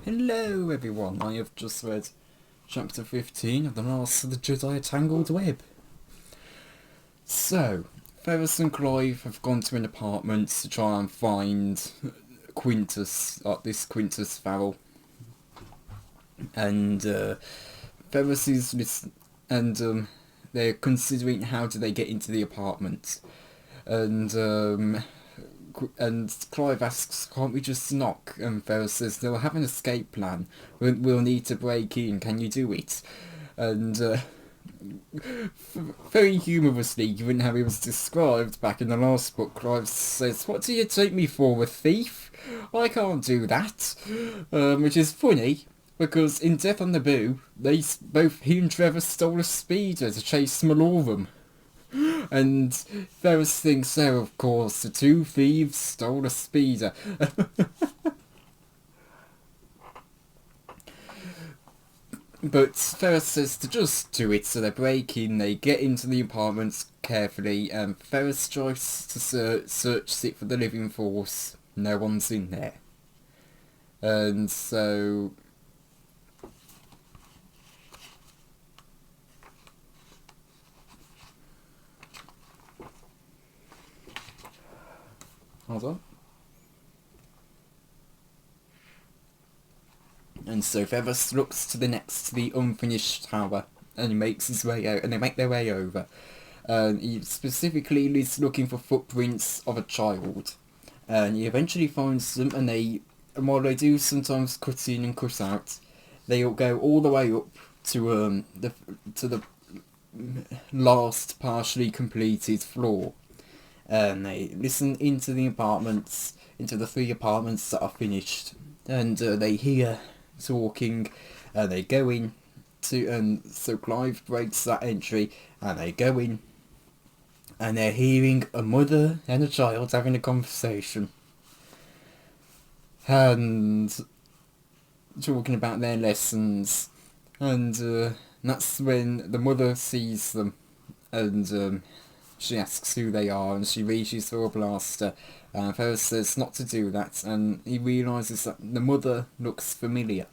Hello everyone, I have just read chapter 15 of the last of the Jedi Tangled Web. So, Ferris and Clive have gone to an apartment to try and find Quintus, this Quintus Farrell. And Ferris is they're considering how do they get into the apartment. And Clive asks, can't we just knock? And Ferris says, they'll have an escape plan. We'll need to break in. Can you do it? And very humorously, given how he was described back in the last book, Clive says, what do you take me for, a thief? I can't do that. Which is funny, because in Death on Naboo, he and Trevor stole a speeder to chase Malorum. And Ferris thinks so, of course, the two thieves stole a speeder. But Ferris says to just do it, so they break in, they get into the apartments carefully, and Ferris tries to search it for the living force. No one's in there. And so... Hold on. And so Ferris looks to the unfinished tower, and he makes his way out, and they make their way over. He specifically is looking for footprints of a child, and he eventually finds them. And while they do sometimes cut in and cut out, they go all the way up to the last partially completed floor. And they listen into the three apartments that are finished, and they hear talking, and they go in and so Clive breaks that entry, and they go in, and they're hearing a mother and a child having a conversation, and talking about their lessons, and that's when the mother sees them, and she asks who they are, and she reaches for a blaster. Ferris says not to do that, and he realises that the mother looks familiar.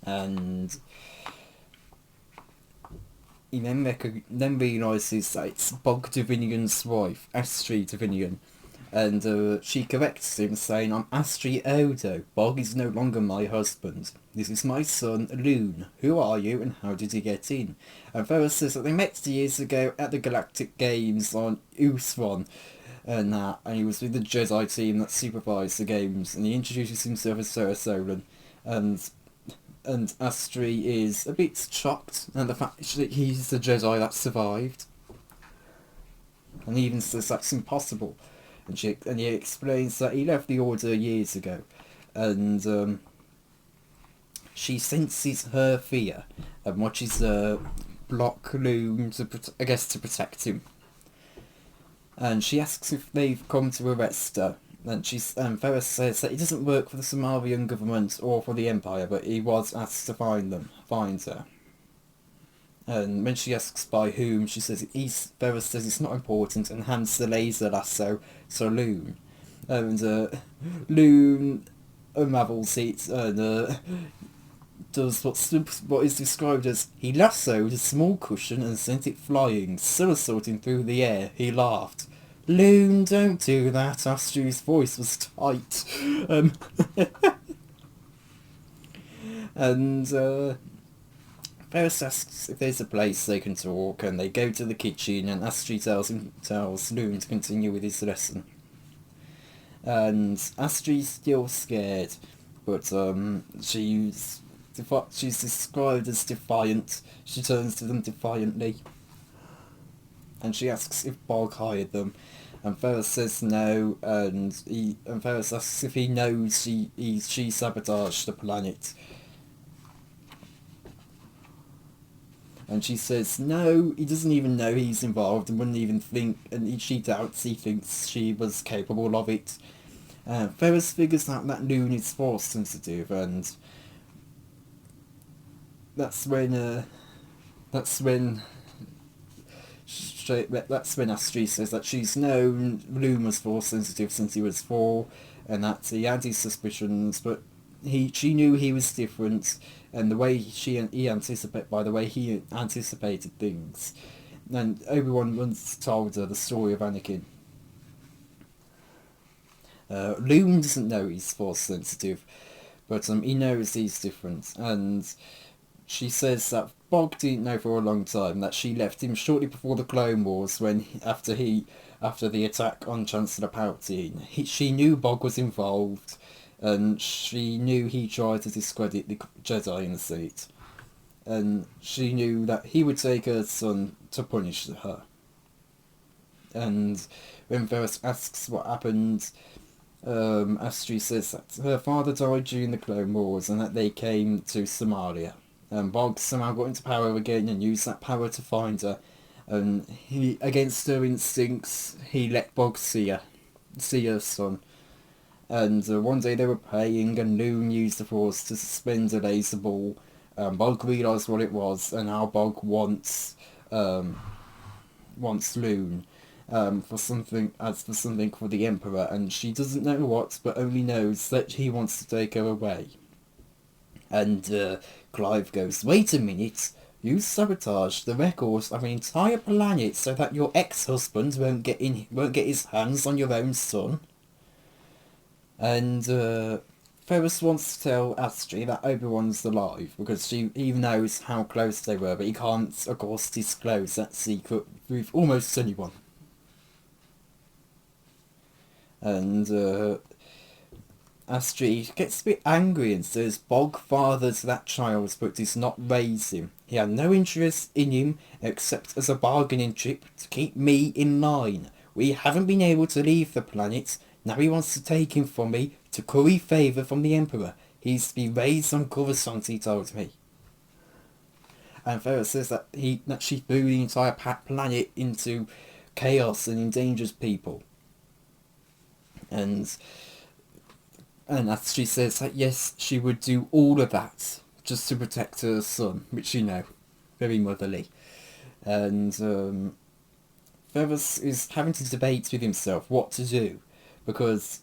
And he then realises that it's Bog Davinian's wife, Astri Davinian. And she corrects him, saying, I'm Astri Odo. Bog is no longer my husband. This is my son, Loon. Who are you, and how did you get in? And Ferris says that they met years ago at the Galactic Games on Usron, and he was with the Jedi team that supervised the games, and he introduces himself as Sarah Solon, and Astri is a bit shocked at the fact that he's the Jedi that survived, and he even says that's impossible. And he explains that he left the Order years ago, and she senses her fear and watches block Loom to protect him. And she asks if they've come to arrest her, and Ferris says that he doesn't work for the Somalian government or for the Empire, but he was asked to find her. And when she asks by whom, she says Ferris says it's not important, and hands the laser lasso to Loon. And Loon unravels it and does what is described as, he lassoed a small cushion and sent it flying, somersaulting through the air. He laughed. Loon, don't do that. Astri's voice was tight. And Ferris asks if there's a place they can talk, and they go to the kitchen, and Astri tells Loon to continue with his lesson. And Astri's still scared, but she's described as defiant. She turns to them defiantly, and she asks if Bog hired them, and Ferris says no, and Ferris asks if he knows she sabotaged the planet. And she says no, he doesn't even know he's involved, and wouldn't even think, and she doubts he thinks she was capable of it. Ferris figures out that Loon is force sensitive, and that's when that's when Astrid says that she's known Loon was Force sensitive since he was 4, and that he had his suspicions, but she knew he was different, and the way he anticipated things. And Obi-Wan once told her the story of Anakin. Loon doesn't know he's Force sensitive, but he knows he's different, and she says that Bog didn't know for a long time that she left him shortly before the Clone Wars after the attack on Chancellor Palpatine. She knew Bog was involved, and she knew he tried to discredit the Jedi in the Senate, and she knew that he would take her son to punish her. And when Ferris asks what happened, Astrid says that her father died during the Clone Wars and that they came to Somalia. And Bog somehow got into power again and used that power to find her. And he, against her instincts, he let Bog see her son. And one day they were playing and Loon used the Force to suspend a laser ball. Bog realised what it was and how Bog wants Loon for something for the Emperor, and she doesn't know what, but only knows that he wants to take her away. And Clive goes, "Wait a minute, you sabotaged the records of an entire planet so that your ex-husband won't get his hands on your own son." And Ferris wants to tell Astrid that Obi-Wan's alive because he knows how close they were, but he can't, of course, disclose that secret with almost anyone. And Astrid gets a bit angry and says Bog fathered that child but did not raise him. He had no interest in him except as a bargaining chip to keep me in line. We haven't been able to leave the planet. Now he wants to take him from me to curry favour from the Emperor. He's to be raised on Coruscant, he told me. And Ferris says that she threw the entire planet into chaos and endangers people. And Astrid says that yes, she would do all of that just to protect her son, which very motherly. And Ferris is having to debate with himself what to do, because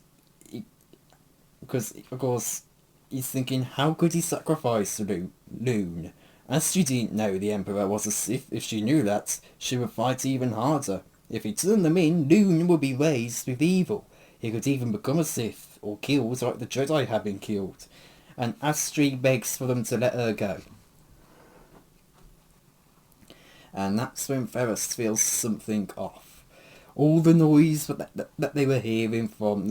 of course he's thinking, how could he sacrifice Loon? Astrid didn't know the Emperor was a Sith. If she knew that, she would fight even harder. If he turned them in, Loon would be raised with evil. He could even become a Sith, or killed like the Jedi have been killed. And Astrid begs for them to let her go. And that's when Ferris feels something off. All the noise that they were hearing from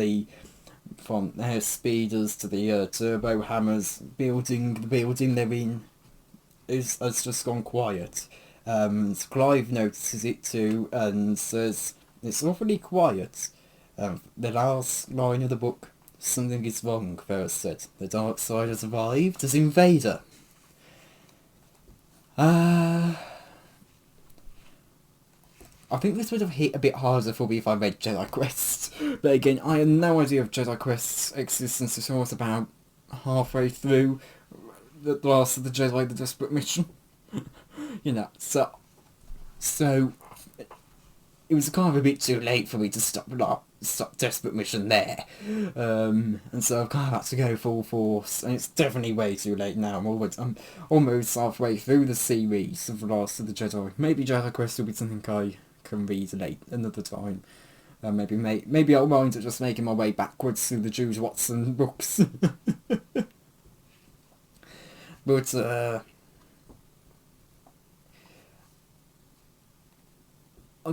air speeders to the turbo hammers the building they're in has just gone quiet. Clive notices it too and says, "It's awfully quiet." The last line of the book, "Something is wrong," Ferris said. "The dark side has arrived as invader." I think this would have hit a bit harder for me if I read Jedi Quest. But again, I had no idea of Jedi Quest's existence until I was about halfway through the Last of the Jedi, the Desperate Mission. So it was kind of a bit too late for me to stop Desperate Mission there. And so I've kind of had to go full force, and it's definitely way too late now. I'm almost halfway through the series of The Last of the Jedi. Maybe Jedi Quest will be something I can read late another time. Maybe I'll mind at just making my way backwards through the Jude Watson books. But I'm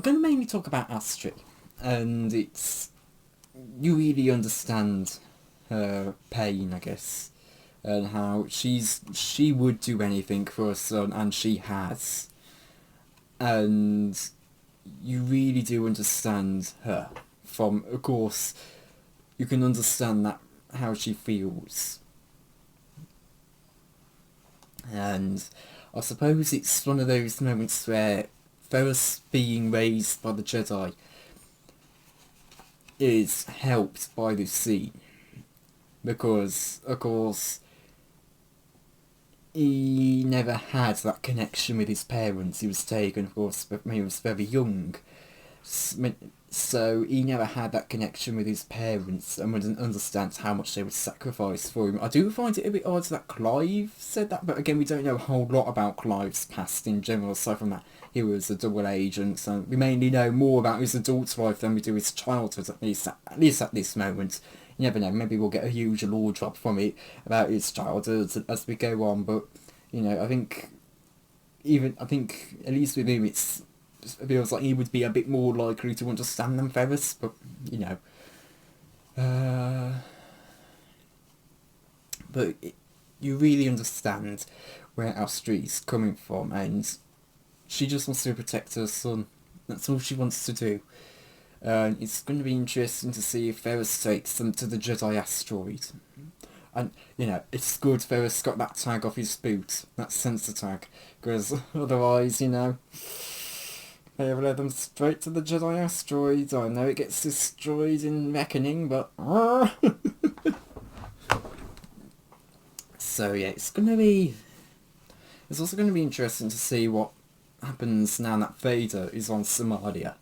going to mainly talk about Astrid, and you really understand her pain, I guess, and how she would do anything for her son, and she has, and you really do understand her. Of course, you can understand that how she feels, and I suppose it's one of those moments where Ferris being raised by the Jedi is helped by this scene, because of course he never had that connection with his parents. He was taken, of course, when he was very young. So he never had that connection with his parents and wouldn't understand how much they would sacrifice for him. I do find it a bit odd that Clive said that, but again, we don't know a whole lot about Clive's past in general, aside from that he was a double agent, so we mainly know more about his adult life than we do his childhood, at least at this moment. You never know, maybe we'll get a huge lore drop from it about his childhood as we go on, but, you know, I think, at least with him, it feels like he would be a bit more likely to understand than Ferris, but, you know. You really understand where Astri's coming from, and she just wants to protect her son. That's all she wants to do. It's going to be interesting to see if Ferris takes them to the Jedi asteroid. And, you know, it's good Ferris got that tag off his boot, that sensor tag, because otherwise, you know, they have led them straight to the Jedi asteroid. I know it gets destroyed in Reckoning, but... So, yeah, it's also going to be interesting to see what happens now that Vader is on Somalia.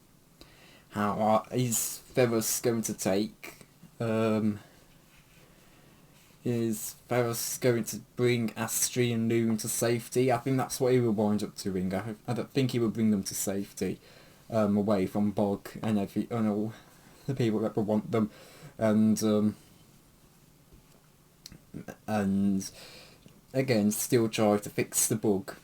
How is Ferris going to take? Is Ferris going to bring Astri and Loon to safety? I think that's what he will wind up doing. I don't think he will bring them to safety, away from Bog and all the people that will want them, and again still try to fix the bug.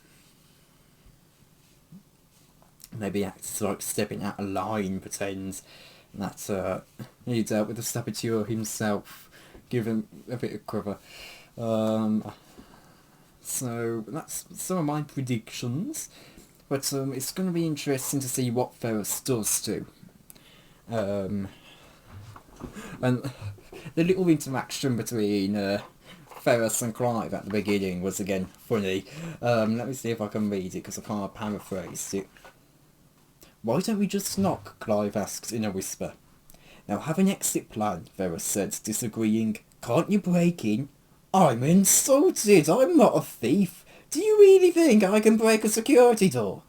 Maybe act like stepping out of line, pretend that he dealt with the saboteur himself, give him a bit of cover. So that's some of my predictions, but it's going to be interesting to see what Ferris does do. And the little interaction between Ferris and Clive at the beginning was again funny. Let me see if I can read it because I can't paraphrase it. "Why don't we just knock?" Clive asked in a whisper. "Now have an exit plan," Ferris said, disagreeing. "Can't you break in?" "I'm insulted. I'm not a thief. Do you really think I can break a security door?"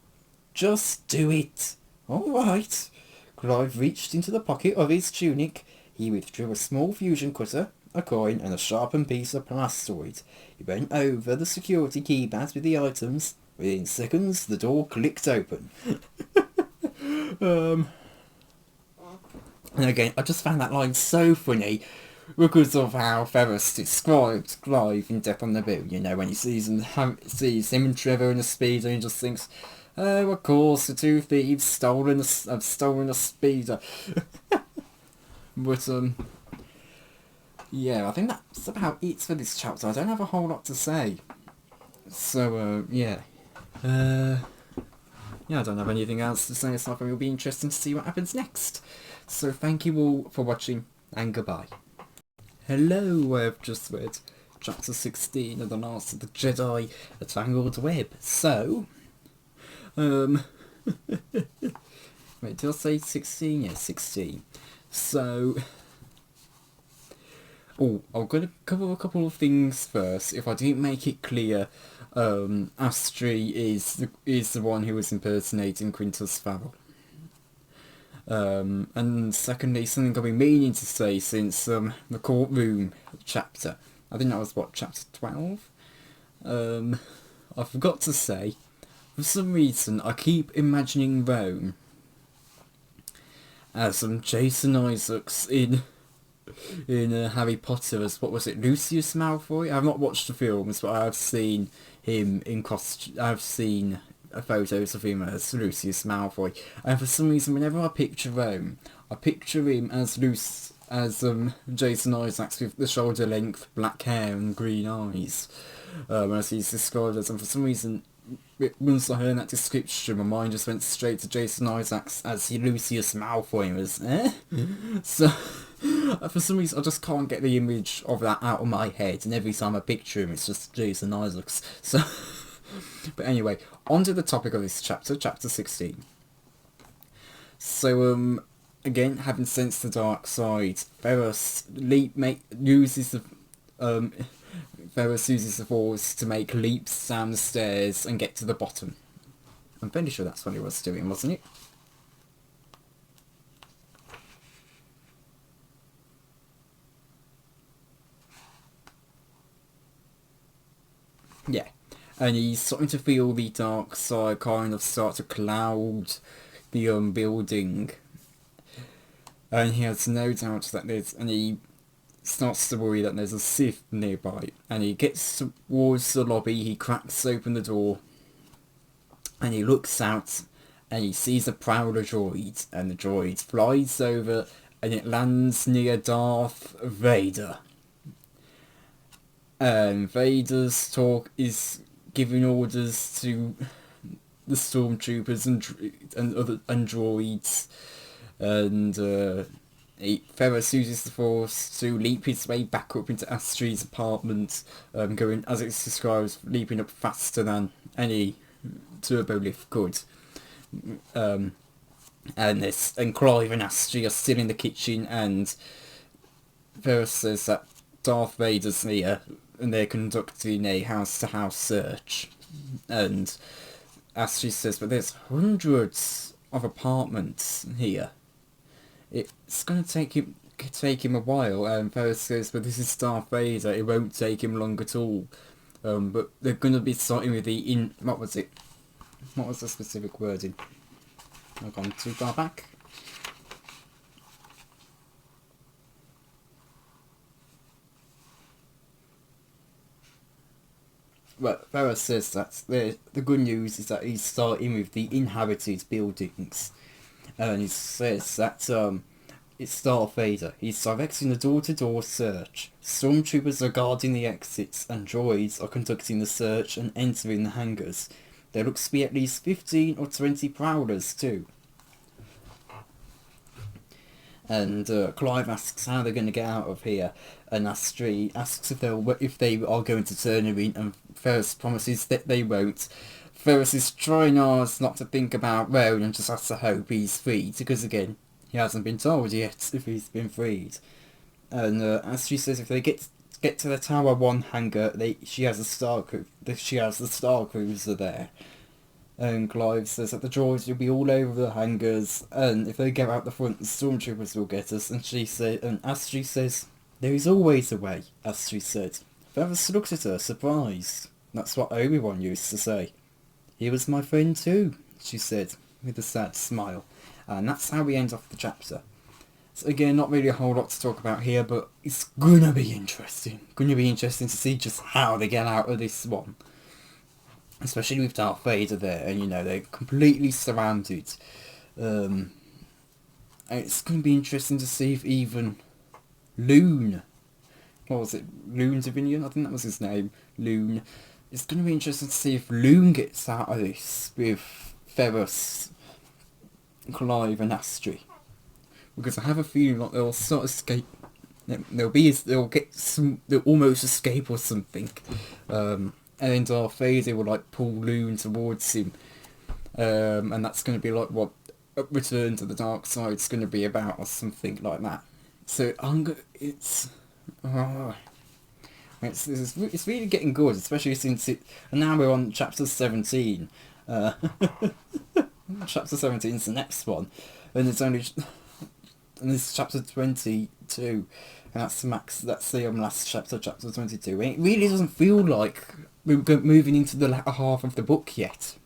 "Just do it." "All right." Clive reached into the pocket of his tunic. He withdrew a small fusion cutter, a coin, and a sharpened piece of plastoid. He went over the security keypads with the items. Within seconds, the door clicked open. And again, I just found that line so funny because of how Ferris described Clive in Death on the Bill. You know, when he sees him and Trevor in a speeder, and he just thinks, "Oh, of course, the two thieves have stolen a speeder." But yeah, I think that's about it for this chapter. I don't have a whole lot to say. So yeah. Yeah, I don't have anything else to say, so I think it'll be interesting to see what happens next. So thank you all for watching, and goodbye. Hello, I've just read chapter 16 of The Last of the Jedi, The Tangled Web. So, wait, did I say 16? Yeah, 16. So, I'm going to cover a couple of things first. If I didn't make it clear, Astri is the one who was impersonating Quintus Farrell. And secondly, something I've been meaning to say since the courtroom chapter. I think that was chapter 12. I forgot to say, for some reason I keep imagining Rome as Jason Isaacs in Harry Potter as, what was it, Lucius Malfoy? I've not watched the films, but I've seen him in costume. I've seen photos of him as Lucius Malfoy, and for some reason, whenever I picture Rome, I picture him as Jason Isaacs with the shoulder length black hair and green eyes, as he's described as. And for some reason, once I heard that description, my mind just went straight to Jason Isaacs as Lucius Malfoy was. So, for some reason, I just can't get the image of that out of my head, and every time I picture him, it's just Jason Isaacs. So, but anyway, on to the topic of this chapter, chapter 16. So, again, having sensed the dark side, Ferris uses the Ferris uses the Force to make leaps down the stairs and get to the bottom. I'm fairly sure that's what he was doing, wasn't it? Yeah. And he's starting to feel the dark side kind of start to cloud the building. And he has no doubt that and he starts to worry that there's a Sith nearby. And he gets towards the lobby, he cracks open the door, and he looks out, and he sees a Prowler droid, and the droid flies over, and it lands near Darth Vader. And Vader's talk is giving orders to the stormtroopers and other androids, and Ferris uses the Force to leap his way back up into Astri's apartment, going, as it's described, leaping up faster than any turbo lift could. And Clive and Astri are still in the kitchen, and Ferris says that Darth Vader's here, and they're conducting a house-to-house search. And Astri says, but there's hundreds of apartments here. It's going to take him a while. And Ferris says, but this is Darth Vader, it won't take him long at all. But they're going to be starting with the what was it? What was the specific wording? I've gone too far back. Well, Ferris says that the good news is that he's starting with the inhabited buildings. And he says that it's Darth Vader. He's directing the door-to-door search. Stormtroopers are guarding the exits, and droids are conducting the search and entering the hangars. There looks to be at least 15 or 20 Prowlers too. And Clive asks how they're going to get out of here, and Astri asks if they are going to turn him in, and Ferris promises that they won't. Ferris is trying hard not to think about Rowan and just has to hope he's freed, because again, he hasn't been told yet if he's been freed. And Astri says if they get to the Tower 1 hangar, she has the Star Cruiser there. And Clive says that the droids will be all over the hangars, and if they get out the front, the stormtroopers will get us. And Astri says, there is always a way, Astri said. Ferris looks at her, surprised. That's what Obi-Wan used to say. He was my friend too, she said, with a sad smile. And that's how we end off the chapter. So again, not really a whole lot to talk about here, but it's gonna be interesting. Gonna be interesting to see just how they get out of this one. Especially with Darth Vader there, and they're completely surrounded. And it's going to be interesting to see if even Loon, what was it, Loon Divinian? I think that was his name, Loon. It's going to be interesting to see if Loon gets out of this with Ferris, Clive and Astri. Because I have a feeling like they'll sort of escape. They'll almost escape or something. And then Darth Vader will pull Loon towards him, and that's going to be like what Return to the Dark Side's going to be about, or something like that. So it's really getting good, especially since and now we're on chapter 17. Chapter 17 is the next one, and it's chapter 22, and that's the last chapter 22. And it really doesn't feel like we're moving into the latter half of the book yet.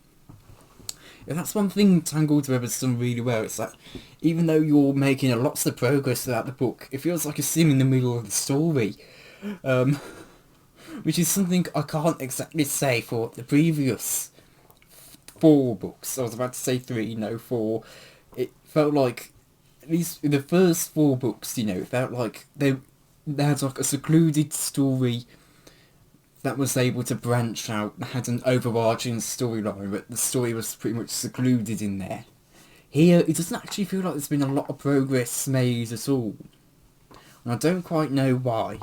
Yeah, that's one thing Tangled has done really well. It's that even though you're making lots of progress throughout the book, it feels like you're still in the middle of the story. Which is something I can't exactly say for the previous 4 books. I was about to say 3, no 4. It felt like, at least in the first 4 books, it felt like they had a secluded story that was able to branch out, had an overarching storyline, but the story was pretty much secluded in there. Here, it doesn't actually feel like there's been a lot of progress made at all. And I don't quite know why.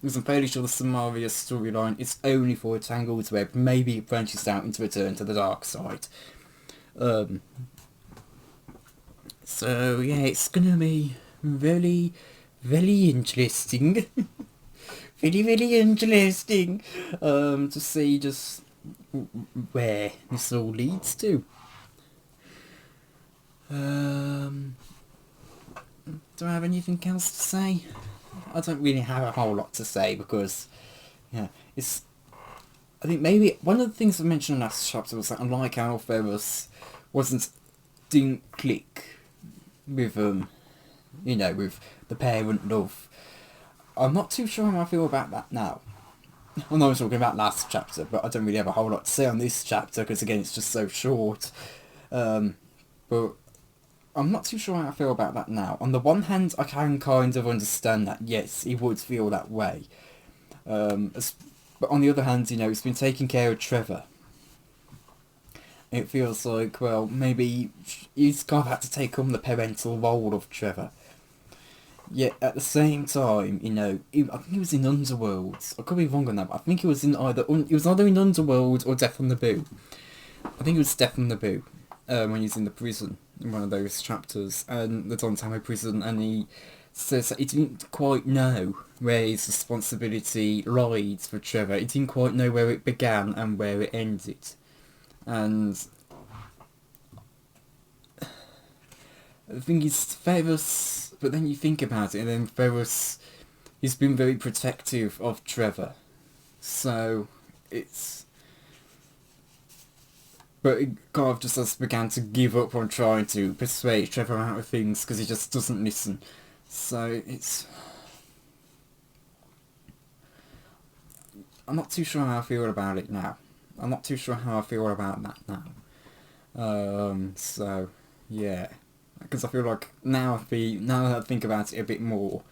Because I'm fairly sure the Samaria storyline is only for a Tangled Web. Maybe it branches out into Return to the Dark Side. So, yeah, it's gonna be very, very interesting. really, really interesting to see just where this all leads to. Do I have anything else to say? I don't really have a whole lot to say because, yeah, it's. I think maybe one of the things I mentioned in last chapter was that unlike how Ferris didn't click with with the parent love. I'm not too sure how I feel about that now. I know I was talking about last chapter, but I don't really have a whole lot to say on this chapter because again it's just so short. But I'm not too sure how I feel about that now. On the one hand, I can kind of understand that yes, he would feel that way. But on the other hand, he's been taking care of Trevor. It feels like, well, maybe he's kind of had to take on the parental role of Trevor. Yet at the same time, I think he was in Underworld. I could be wrong on that, but I think he was in either in Underworld or Death on the Boo. I think it was Death on the Boo when he's in the prison in one of those chapters, and the Don Tamo prison, and he says that he didn't quite know where his responsibility lies for Trevor. He didn't quite know where it began and where it ended. And the thing is, Ferris, but then you think about it, and then Ferris, he's been very protective of Trevor. So, but he kind of just began to give up on trying to persuade Trevor out of things because he just doesn't listen. So, I'm not too sure how I feel about it now. I'm not too sure how I feel about that now. So, yeah. Because I feel like now that I think about it a bit more,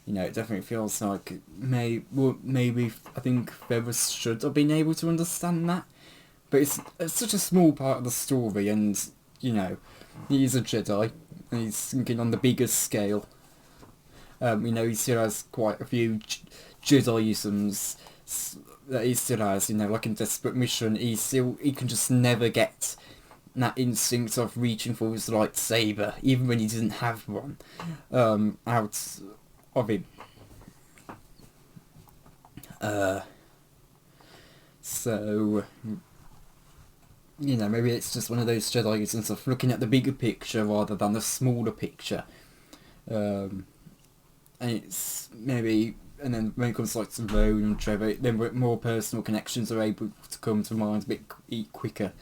it definitely feels like maybe I think Ferris should have been able to understand that. But it's such a small part of the story, and, he's a Jedi, and he's thinking on the biggest scale. He still has quite a few Jedi-isms that he still has, like in Desperate Mission, he can just never get that instinct of reaching for his lightsaber, even when he doesn't have one, out of him. So, maybe it's just one of those Jedi-isms of looking at the bigger picture rather than the smaller picture. And it's maybe, and then when it comes to Roan and Trevor, then more personal connections are able to come to mind a bit quicker.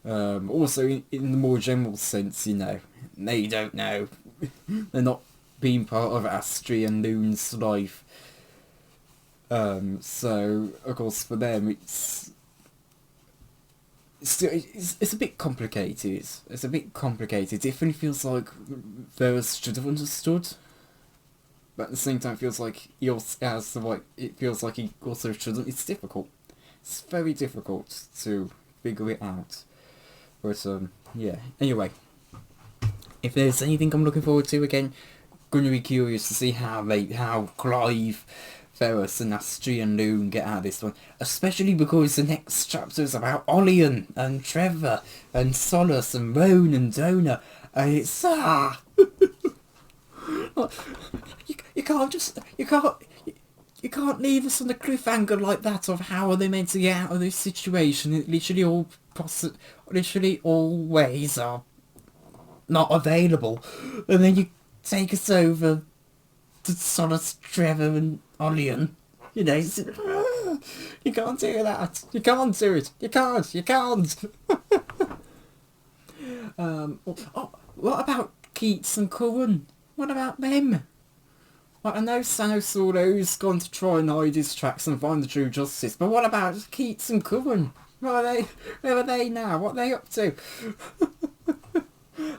Also, in the more general sense, they don't know. They're not being part of Astri and Loon's life. So, of course, for them, it's a bit complicated. It's a bit complicated. It definitely feels like Ferris should have understood. But at the same time, it feels like he also has the right. It feels like he also shouldn't. It's difficult. It's very difficult to figure it out. But yeah. Anyway, if there's anything I'm looking forward to, again, gonna be curious to see how Clive, Ferris, and Astri and Loon get out of this one. Especially because the next chapter is about Olian and Trevor and Solace and Roan and Dona, and it's You can't leave us on a cliffhanger like that of how are they meant to get out of this situation. It literally always are not available, and then you take us over to Solace, Trevor, and Olian. You can't do that. You can't do it. You can't. What about Keats and Curran? What about them? Like, I know Sano Solo's gone to try and hide his tracks and find the true justice, but what about Keats and Curran? Where are they now? What are they up to?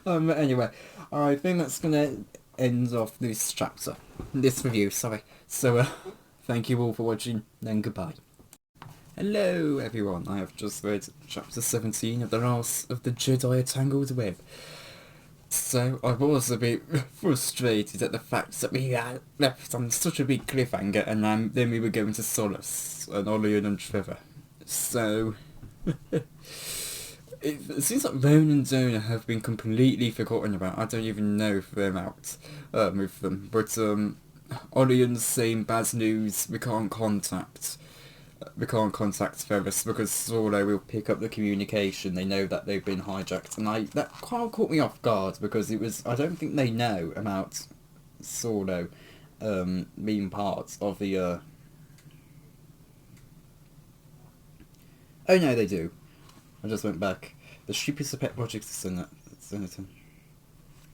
Anyway, I think that's gonna end off this chapter. This review, sorry. So, thank you all for watching, and goodbye. Hello everyone, I have just read chapter 17 of the last of the Jedi Tangled Web. So, I was a bit frustrated at the fact that we had left on such a big cliffhanger, and then we were going to Solace and Olian and Trevor. So, it seems like Roan and Dona have been completely forgotten about. I don't even know if they're out with them. But Orion's saying bad news, we can't contact Ferris because Solo will pick up the communication. They know that they've been hijacked, and that kind of caught me off guard because I don't think they know about Solo being part of the oh no, they do. I just went back. The stupidest pet project is in it.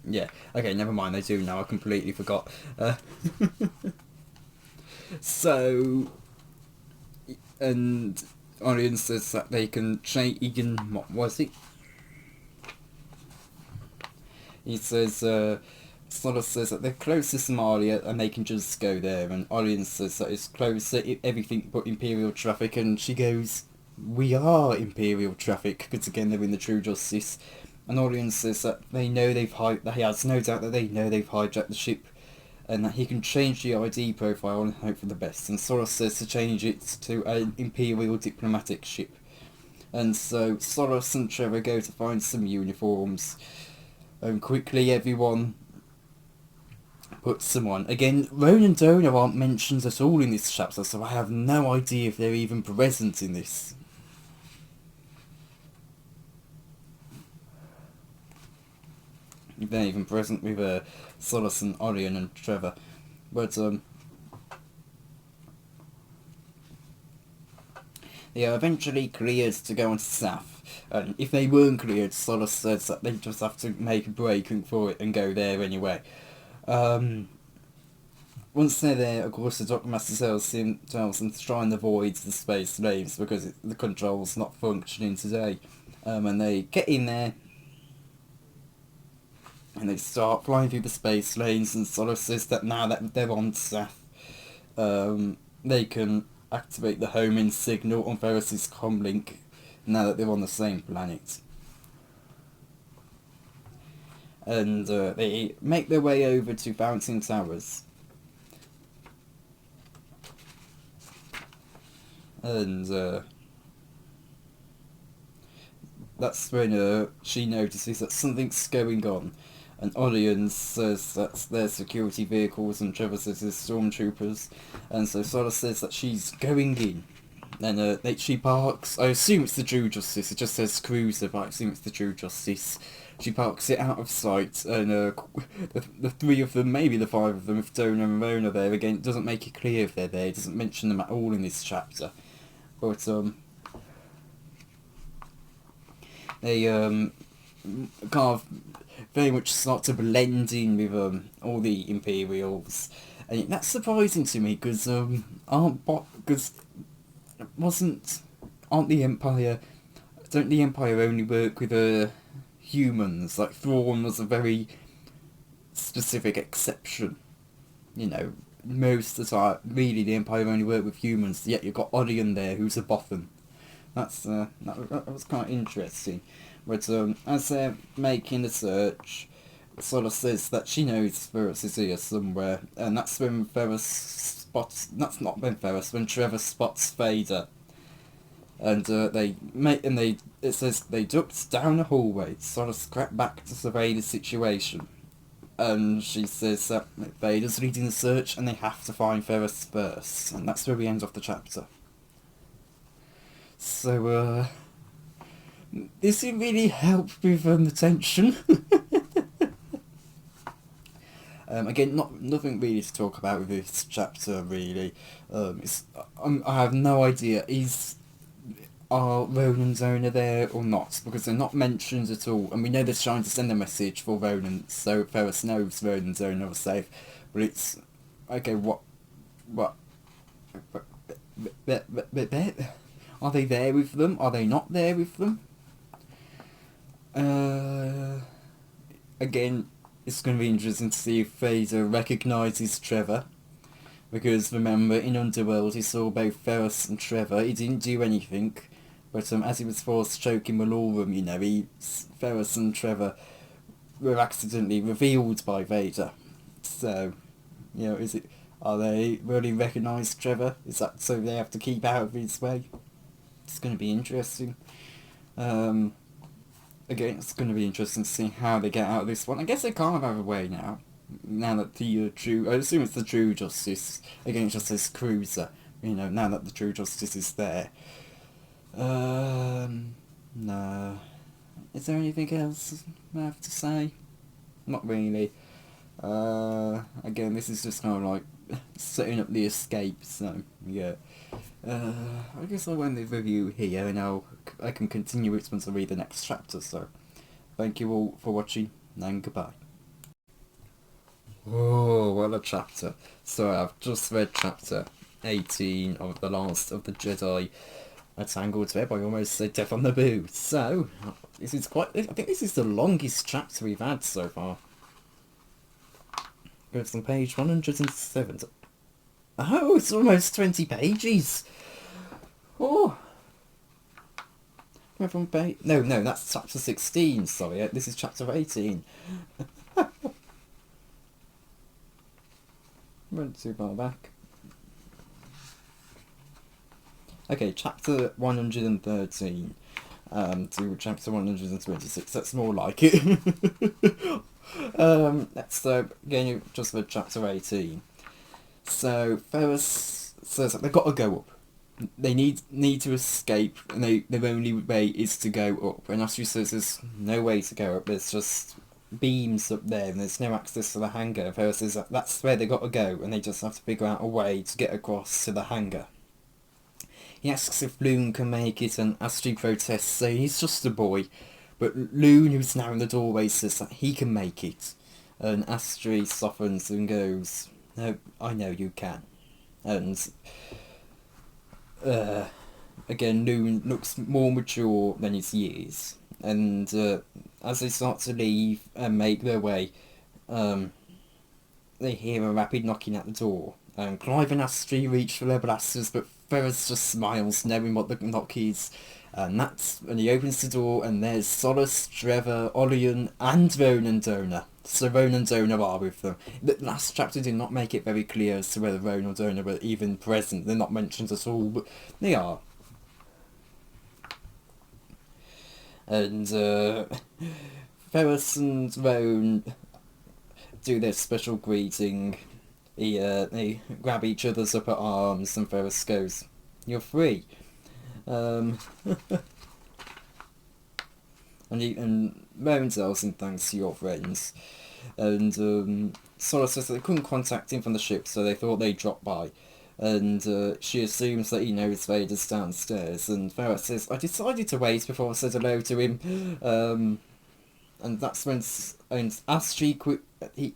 Yeah, okay, never mind, they do now, I completely forgot. So, and Orion says that they can change, what was it? He says, Solo says that they're closest to Somalia and they can just go there, and Orion says that it's closer, everything but Imperial traffic, and she goes, we are Imperial traffic, because again they're in the True Justice. And Orion says that he has no doubt that they know they've hijacked the ship, and that he can change the ID profile and hope for the best. And Soros says to change it to an Imperial diplomatic ship. And so Soros and Trevor go to find some uniforms. And quickly everyone puts them on. Again, Ronan and Donor aren't mentioned at all in this chapter, so I have no idea if they're even present in this. They're even present with Solos and Orion and Trevor. But they are eventually cleared to go on Saf. And if they weren't cleared, Solos says that they just have to make a break for it and go there anyway. Once they're there, of course, the Doctor Master tells them to try and avoid the space lanes because the control's not functioning today. And they get in there, and they start flying through the space lanes, and Solos says that now that they're on Saf, they can activate the homing signal on Ferris's comlink now that they're on the same planet. And they make their way over to Fountain Towers. And that's when she notices that something's going on. And Orion says that's their security vehicles, and Trevor says it's stormtroopers. And so Solos says that she's going in. And she parks, I assume it's the True Justice, it just says cruiser, but I assume it's the True Justice. She parks it out of sight, and the three of them, maybe the five of them, if Donor and Ramon are there, again, it doesn't make it clear if they're there, it doesn't mention them at all in this chapter. But, they, kind of very much start to blend in with, all the Imperials. And that's surprising to me, because, aren't the Empire, don't the Empire only work with, humans? Like, Thrawn was a very specific exception. You know, most of the time, really, the Empire only work with humans, yet you've got Orion there, who's a Bothan. That was kind of interesting. But, as they're making the search, Sola says that she knows Ferris is here somewhere, and that's when when Trevor spots Vader. And it says they ducked down the hallway, sort of scrapped back to survey the situation. And she says that Vader's leading the search and they have to find Ferris first. And that's where we end off the chapter. So, this didn't really help with the tension. Again, nothing really to talk about with this chapter, really. I have no idea, are Ronan's owner there or not, because they're not mentioned at all, and we know they're trying to send a message for Ronan, so Ferris knows Ronan's owner was safe, but it's, okay, what, are they there with them, are they not there with them? Again, it's going to be interesting to see if Vader recognises Trevor, because remember, in Underworld he saw both Ferris and Trevor, he didn't do anything, but as he was forced choking Malorum, you know, Ferris and Trevor were accidentally revealed by Vader. So, you know, are they really recognise Trevor? Is that so they have to keep out of his way? It's going to be interesting. Again, it's going to be interesting to see how they get out of this one. I guess they kind of have a way now. now that the true, I assume it's the True Justice against Justice Cruiser. Now that the True Justice is there. No. Is there anything else I have to say? Not really. Again, this is just kind of like setting up the escape, so yeah. I guess I'll end the review here, and I can continue it once I read the next chapter, so thank you all for watching, and goodbye. Oh, what a chapter. So I've just read chapter 18 of The Last of the Jedi, a Tangled web. I almost said Death on the Boot. So, I think this is the longest chapter we've had so far. Goes on page 107. Oh, it's almost 20 pages. Oh. From page... No, that's chapter 16, sorry. This is chapter 18. Went too far back. Okay, chapter 113 to chapter 126. That's more like it. Let's again just for chapter 18. So Ferris says that they've got to go up. They need to escape, and their only way is to go up. And Astrid says there's no way to go up. There's just beams up there, and there's no access to the hangar. Ferris says that's where they got to go, and they just have to figure out a way to get across to the hangar. He asks if Loon can make it, and Astrid protests, saying he's just a boy. But Loon, who's now in the doorway, says that he can make it. And Astrid softens and goes, "No, I know you can." And again, Loon looks more mature than his years. And as they start to leave and make their way, they hear a rapid knocking at the door. And Clive and Astrid reach for their blasters, but Ferris just smiles, knowing what the knock is. And that's when he opens the door, and there's Solace, Trevor, Olion, and Ronan Donor. So Ronan and Donor are with them. The last chapter did not make it very clear as to whether Ronan and Donor were even present. They're not mentioned at all, but they are. And Ferris and Roan do their special greeting. They grab each other's upper arms, and Ferris goes, "You're free." And Rowan tells him thanks to your friends. And Sora says that they couldn't contact him from the ship, so they thought they'd drop by. And she assumes that he knows Vader's downstairs. And Ferris says, "I decided to wait before I said hello to him." And that's when Astrid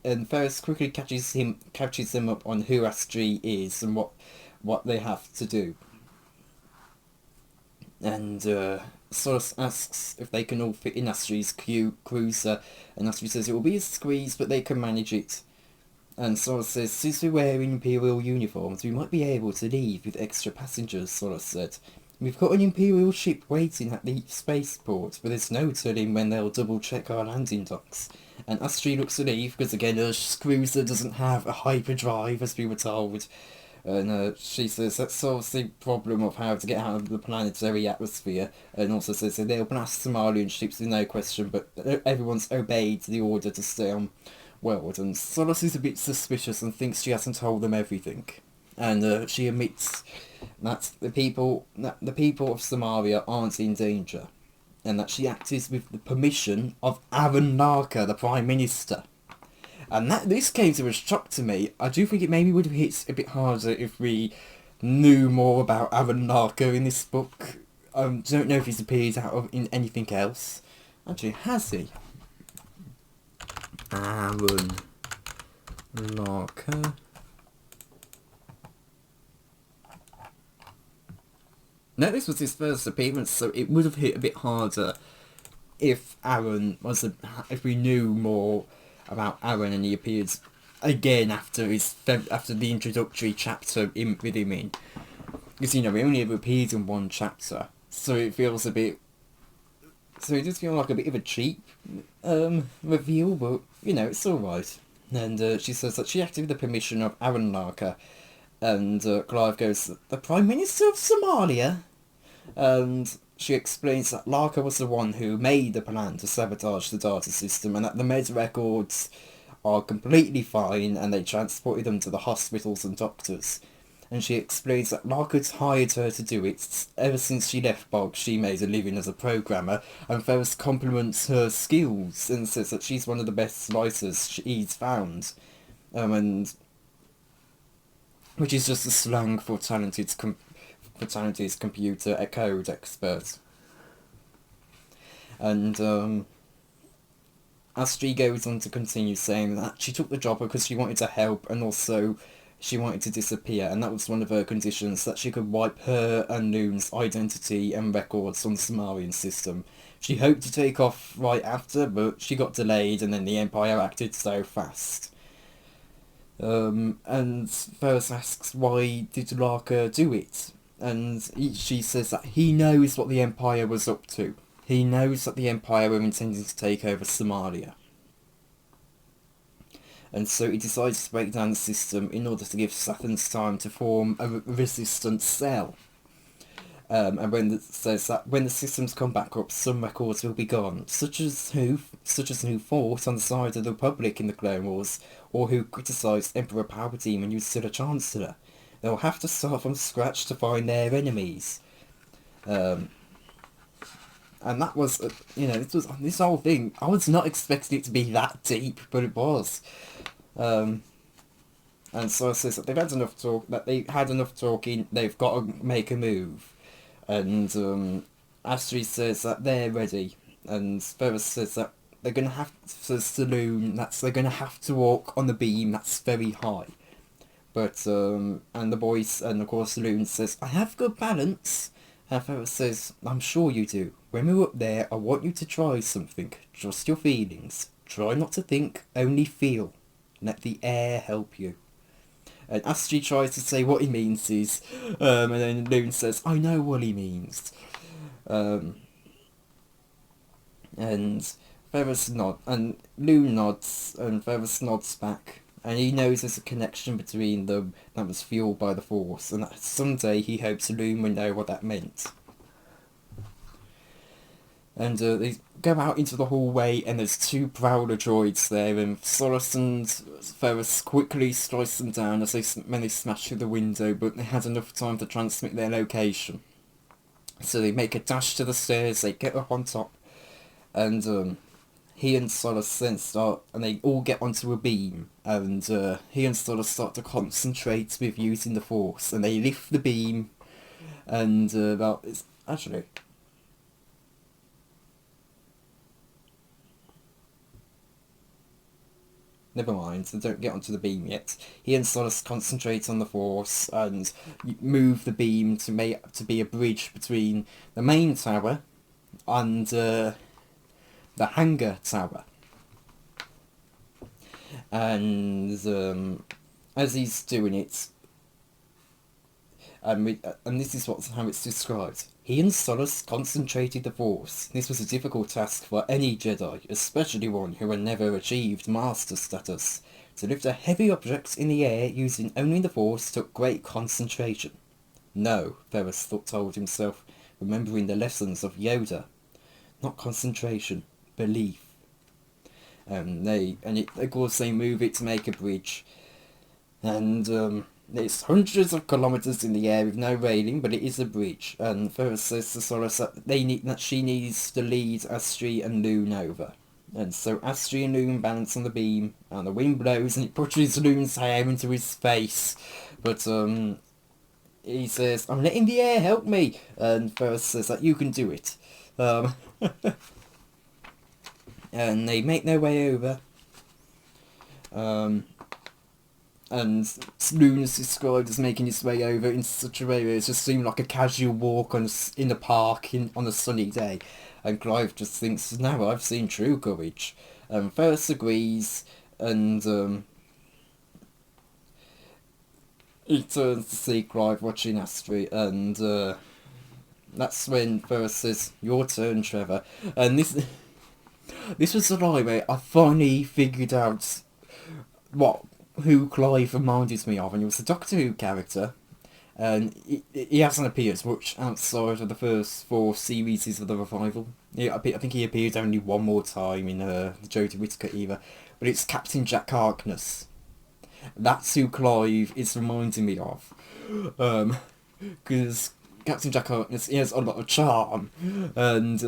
and Ferris quickly catches him up on who Astrid is and what they have to do. And Soros asks if they can all fit in Astrid's cruiser, and Astrid says it will be a squeeze, but they can manage it. And Soros says, "Since we're wearing Imperial uniforms, we might be able to leave with extra passengers," Soros said. "We've got an Imperial ship waiting at the spaceport, but there's no telling when they'll double-check our landing docks." And Astrid looks relieved, because again, her cruiser doesn't have a hyperdrive, as we were told. And she says that solves the problem of how to get out of the planetary atmosphere, and also says that they'll blast Somalian ships with no question, but everyone's obeyed the order to stay on world. And Solos is a bit suspicious and thinks she hasn't told them everything. And she admits that the people of Somalia aren't in danger, and that she acted with the permission of Aaron Larker, the Prime Minister. And this came to a shock to me. I do think it maybe would have hit a bit harder if we knew more about Aaron Larker in this book. Don't know if he's appeared in anything else. Actually, has he? Aaron Larker. No, this was his first appearance, so it would have hit a bit harder if if we knew more about Aaron, and he appeared again after the introductory chapter with him in. Because, we only ever appeared in one chapter, so it feels a bit... So it does feel like a bit of a cheap reveal, but, it's alright. And she says that she acted with the permission of Aaron Larker, and Clive goes, "The Prime Minister of Somalia?" And she explains that Larker was the one who made the plan to sabotage the data system, and that the Med records are completely fine, and they transported them to the hospitals and doctors. And she explains that Margaret hired her to do it. Ever since she left Bog, she made a living as a programmer, and Ferris compliments her skills and says that she's one of the best writers he's found. And which is just a slang for talented computer code expert. And Astrid goes on to continue saying that she took the job because she wanted to help, and also she wanted to disappear, and that was one of her conditions, that she could wipe her and Noon's identity and records on the Sumerian system. She hoped to take off right after, but she got delayed, and then the Empire acted so fast. And Ferris asks, why did Larka do it? And she says that he knows what the Empire was up to. He knows that the Empire were intending to take over Somalia. And so he decides to break down the system in order to give Sathans time to form a resistance cell. And says that when the systems come back up, some records will be gone, such as who fought on the side of the Republic in the Clone Wars, or who criticised Emperor Palpatine when he was still a Chancellor. They'll have to start from scratch to find their enemies. And that was, this whole thing, I was not expecting it to be that deep, but it was. And so it says that they've had enough talking, they've got to make a move. And Astrid says that they're ready, and Ferris says that they're going to have to saloon, they're going to have to walk on the beam that's very high. But, and the voice, and of course Saloon says, I have good balance. And Ferris says, I'm sure you do. When we're up there, I want you to try something. Trust your feelings. Try not to think, only feel. Let the air help you. And Astrid tries to say what he means is, and then Loon says, I know what he means. And Ferris nods, and Loon nods, and Ferris nods back. And he knows there's a connection between them that was fueled by the Force, and that someday he hopes Loon will know what that meant. And they go out into the hallway, and there's two Prowler droids there, and Solas and Ferris quickly slice them down as they smash through the window, but they had enough time to transmit their location. So they make a dash to the stairs, they get up on top, and he and Solas then start, and they all get onto a beam, and he and Solas start to concentrate with using the Force, and they lift the beam, and it's actually... Never mind, they don't get onto the beam yet. He and Solas concentrate on the Force and move the beam to be a bridge between the main tower and the hangar tower. And as he's doing it, and this is how it's described. He and Solas concentrated the Force. This was a difficult task for any Jedi, especially one who had never achieved Master status. To lift a heavy object in the air using only the Force took great concentration. No, Ferris told himself, remembering the lessons of Yoda. Not concentration, belief. Of course they move it to make a bridge. And it's hundreds of kilometres in the air with no railing, but it is a bridge. And Ferris says to Solas that she needs to lead Astrid and Loon over. And so Astrid and Loon balance on the beam, and the wind blows, and it pushes Loon's hair into his face. But he says, I'm letting the air help me. And Ferris says that you can do it. And they make their way over. And Loon is described as making his way over in such a way that it just seemed like a casual walk in the park on a sunny day. And Clive just thinks, no, I've seen true courage. Ferris agrees, and he turns to see Clive watching Astrid, and that's when Ferris says, your turn, Trevor. And this was the line where I finally figured out who Clive reminded me of, and it was the Doctor Who character, and he hasn't appeared much outside of the first 4 series of the revival. I think he appeared only one more time in the Jodie Whittaker era, but it's Captain Jack Harkness. That's who Clive is reminding me of. Because Captain Jack Harkness, he has a lot of charm, and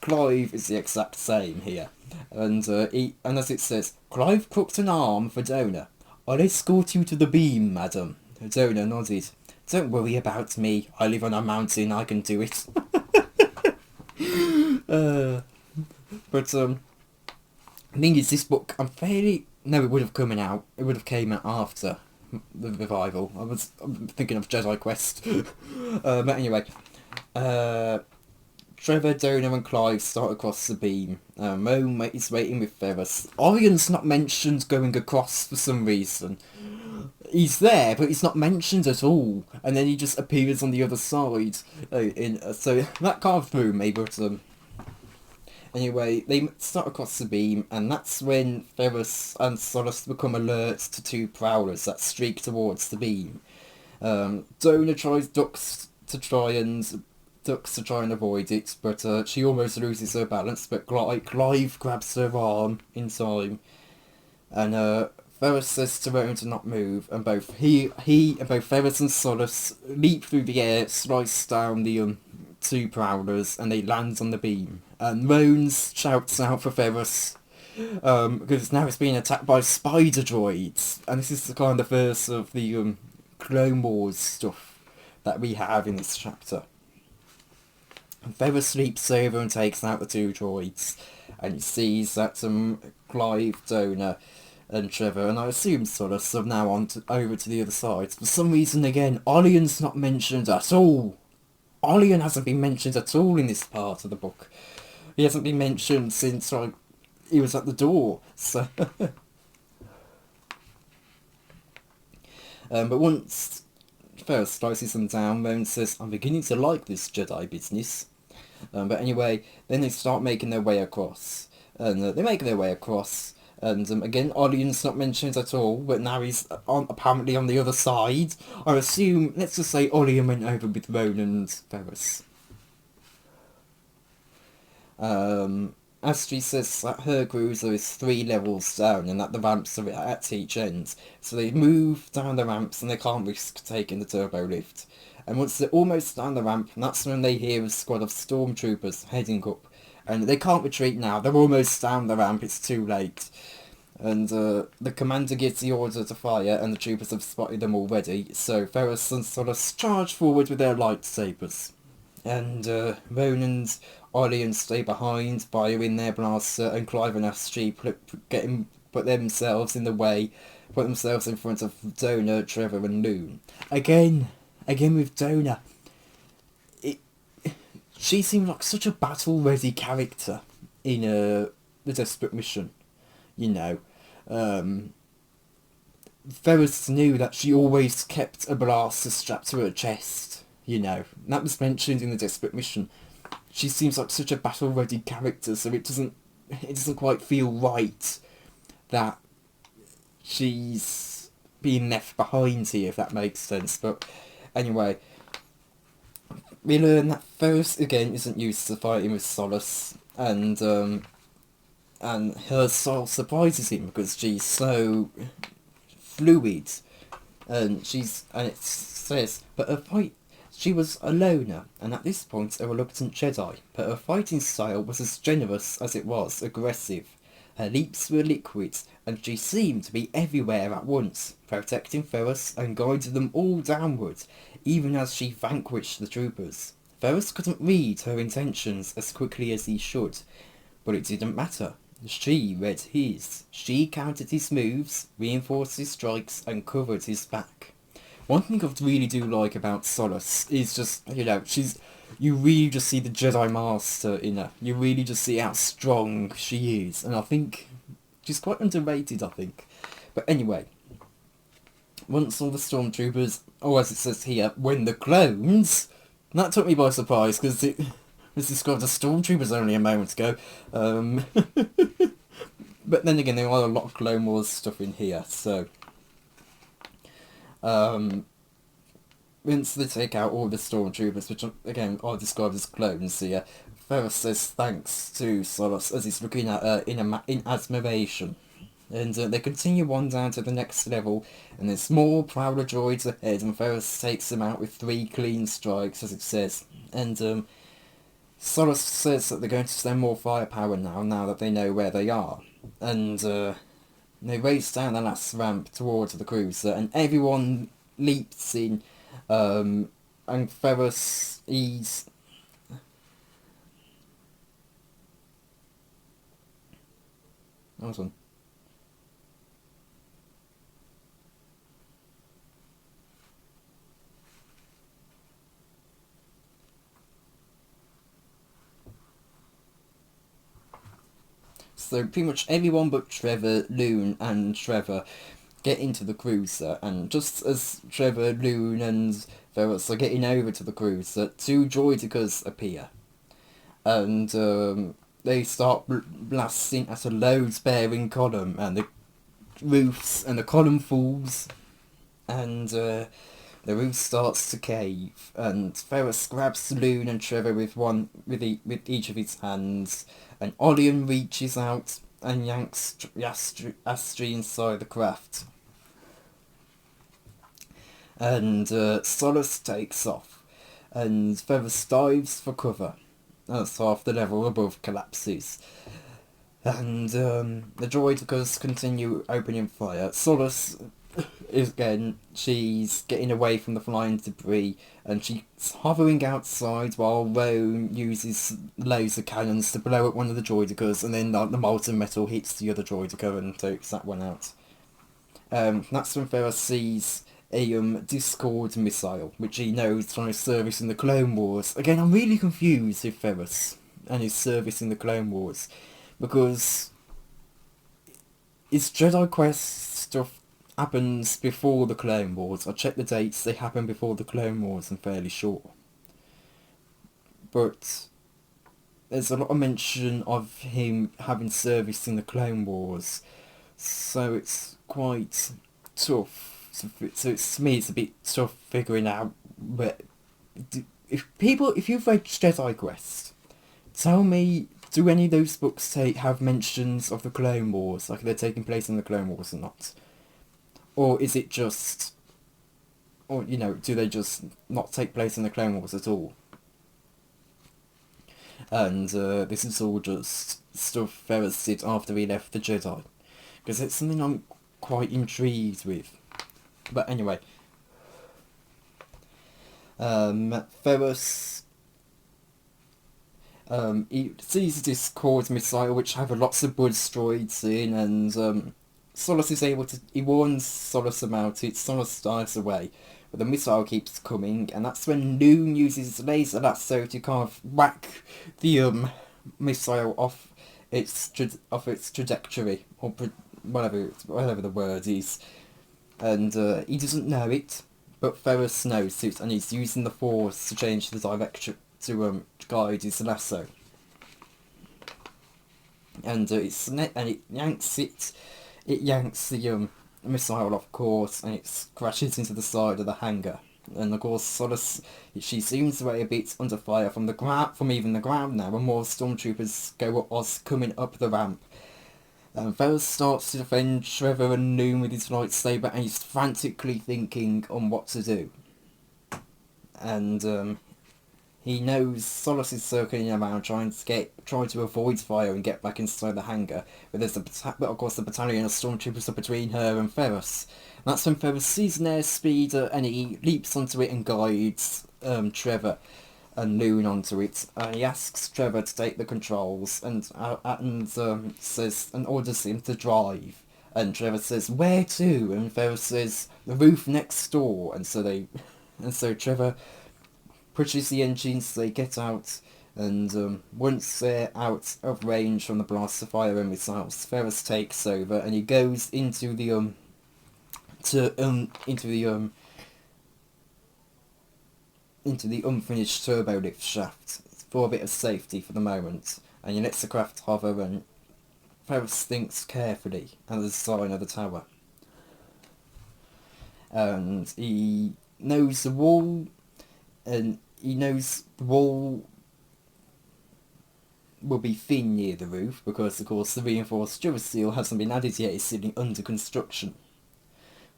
Clive is the exact same here. And as it says, Clive crooked an arm for Donor. I'll escort you to the beam, madam. Donor nodded. Don't worry about me. I live on a mountain. I can do it. But the thing is, this book, I'm fairly... No, it would have come out. It would have came out after the revival. I'm thinking of Jedi Quest. But anyway, Trevor, Donor and Clive start across the beam. Roan is waiting with Ferris. Orion's not mentioned going across for some reason. He's there, but he's not mentioned at all. And then he just appears on the other side. So that kind of threw me, but... Anyway, they start across the beam, and that's when Ferris and Solace become alert to two prowlers that streak towards the beam. Donor ducks to try and avoid it, but she almost loses her balance, but Clive grabs her arm in time, and Ferris says to Roan to not move, and both both Ferris and Solace leap through the air, slice down the two prowlers, and they land on the beam. And Roan shouts out for Ferris, because now it's being attacked by spider droids, and this is the kind of first of the Clone Wars stuff that we have in this chapter. And Ferris leaps over and takes out the two droids, and he sees that Clive, Donor, and Trevor, and I assume Solace, are now over to the other side. For some reason, again, Orion's not mentioned at all. Orion hasn't been mentioned at all in this part of the book. He hasn't been mentioned since he was at the door. So, but once Ferris slices them down, Roan says, "I'm beginning to like this Jedi business." But anyway, then they start making their way across, and they make their way across. And again, Orion's not mentioned at all, but now he's apparently on the other side. I assume, let's just say Orion went over with Roan and Ferris. Astrid says that her cruiser is 3 levels down and that the ramps are at each end. So they move down the ramps and they can't risk taking the turbo lift. And once they're almost down the ramp, that's when they hear a squad of stormtroopers heading up. And they can't retreat now, they're almost down the ramp, it's too late. And the commander gives the order to fire, and the troopers have spotted them already, so Ferris and Solace charge forward with their lightsabers. And Roan and Orion stay behind, firing their blaster, and Clive and Astrid put themselves in the way, put themselves in front of Donor, Trevor and Loon. Again with Donor. She seemed like such a battle-ready character in the Desperate Mission, you know. Ferris knew that she always kept a blaster strapped to her chest, you know. That was mentioned in the Desperate Mission. She seems like such a battle-ready character, so it doesn't quite feel right that she's being left behind here, if that makes sense. But anyway, we learn that Ferris again isn't used to fighting with Solace, and her soul surprises him because she's so fluid, and it says, but her fight, she was a loner, and at this point a reluctant Jedi, but her fighting style was as generous as it was aggressive. Her leaps were liquid, and she seemed to be everywhere at once, protecting Ferris and guiding them all downward, even as she vanquished the troopers. Ferris couldn't read her intentions as quickly as he should, but it didn't matter. She read his. She countered his moves, reinforced his strikes, and covered his back. One thing I really do like about Solace is just, you know, you really just see the Jedi Master in her. You really just see how strong she is, and I think she's quite underrated, I think. But anyway, once all the stormtroopers, as it says here, when the clones, that took me by surprise, because it was described as stormtroopers only a moment ago. But then again, there are a lot of Clone Wars stuff in here, so once they take out all the stormtroopers, which again are described as clones here, Ferris says thanks to Solace as he's looking at her in admiration. And they continue on down to the next level, and there's more prowler droids ahead, and Ferris takes them out with 3 clean strikes, as it says. And Solus says that they're going to spend more firepower now that they know where they are. And they race down the last ramp towards the cruiser, and everyone leaps in, and Ferris, he's... Awesome. So pretty much everyone but Trevor, Loon and Trevor get into the cruiser, and just as Trevor, Loon and Ferris are getting over to the cruiser, 2 droidicas appear. And they start blasting at a load-bearing column, and the roofs and the column falls, and the roof starts to cave, and Ferris grabs Loon and Trevor with each of his hands, and Olion reaches out and yanks Astri inside the craft. And Solus takes off, and Ferris dives for cover as half the level above collapses. And the droidicas continue opening fire. Solus, again, she's getting away from the flying debris, and she's hovering outside while Roan uses laser cannons to blow up one of the droidicas, and then the molten metal hits the other droidica and takes that one out. That's when Ferris sees a Discord missile, which he knows from his service in the Clone Wars. Again, I'm really confused with Ferris and his service in the Clone Wars, because his Jedi Quest stuff happens before the Clone Wars. I checked the dates, they happen before the Clone Wars, I'm fairly sure. But there's a lot of mention of him having service in the Clone Wars, so it's quite tough. So to me, it's a bit tough figuring out where... If you've read Jedi Quest, tell me, do any of those books have mentions of the Clone Wars, like they're taking place in the Clone Wars or not? Or is it just... Or, do they just not take place in the Clone Wars at all? And this is all just stuff Ferris did after he left the Jedi, because it's something I'm quite intrigued with. But anyway, Ferris, he sees this Discord missile which have lots of buzz droids in, and Solus is able to... He warns Solus about it. Solus dives away, but the missile keeps coming, and that's when Loon uses his laser lasso to kind of whack the missile off its trajectory, or whatever the word is. And he doesn't know it, but Ferris knows it, and he's using the Force to change the direction to guide his lasso. And it yanks the missile off course, and it crashes into the side of the hangar. And of course, Solus, she zooms away a bit under fire from even the ground now, and more stormtroopers coming up the ramp. Ferris starts to defend Trevor and Loon with his lightsaber, and he's frantically thinking on what to do. And he knows Solus is circling around trying to avoid fire and get back inside the hangar, but of course the battalion of stormtroopers are between her and Ferris. And that's when Ferris sees an airspeeder, and he leaps onto it and guides Trevor and Loon onto it. He asks Trevor to take the controls, and says and orders him to drive. And Trevor says, "Where to?" And Ferris says, "The roof next door." And so Trevor pushes the engines. They get out, and once they're out of range from the blaster fire and missiles, Ferris takes over, and he goes into the unfinished turbo lift shaft for a bit of safety for the moment, and he lets the craft hover, and Ferris thinks carefully at the design of the tower. And he knows the wall will be thin near the roof because, of course, the reinforced durasteel hasn't been added yet, it's still under construction.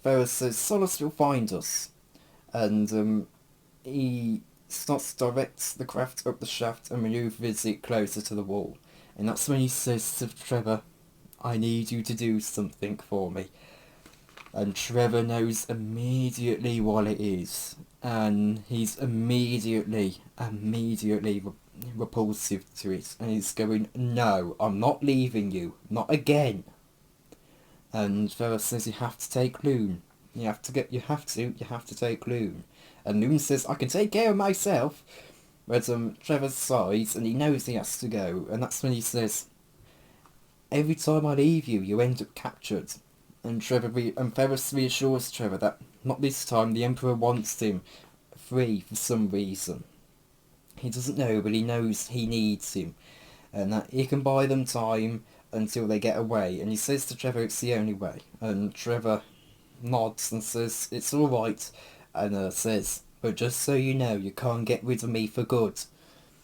Ferris says Solus will find us, and he starts to direct the craft up the shaft and manoeuvres it closer to the wall. And that's when he says to Trevor, I need you to do something for me. And Trevor knows immediately what it is. And he's immediately repulsive to it. And he's going, no, I'm not leaving you. Not again. And Ferris says you have to take Loon. You have to take Loon. And Loon says, I can take care of myself. But Trevor sighs and he knows he has to go. And that's when he says, every time I leave you, you end up captured. And Ferris reassures Trevor that not this time, the Emperor wants him free for some reason. He doesn't know, but he knows he needs him. And that he can buy them time until they get away. And he says to Trevor it's the only way. And Trevor nods and says it's alright. And says, but just so you know, you can't get rid of me for good.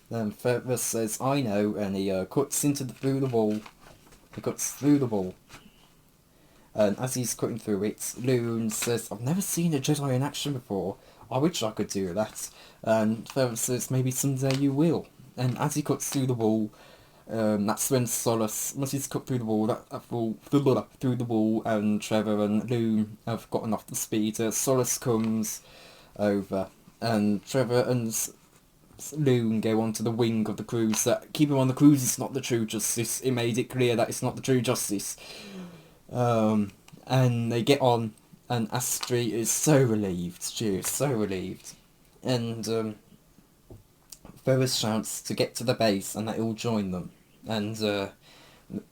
And Ferris says, I know. And he cuts through the wall. He cuts through the wall. And as he's cutting through it, Loon says, I've never seen a Jedi in action before. I wish I could do that. And Ferris says, maybe someday you will. And as he cuts through the wall, that's when Solus, once he's cut through the wall, through the wall, and Trevor and Loon have gotten off the speeder, Solus comes over, and Trevor and Loon go onto the wing of the cruiser. Keep him on the cruise, it's not the true justice. It made it clear that it's not the true justice. And they get on, and Astri is so relieved. She is so relieved. And Ferris shouts to get to the base and that he'll join them. And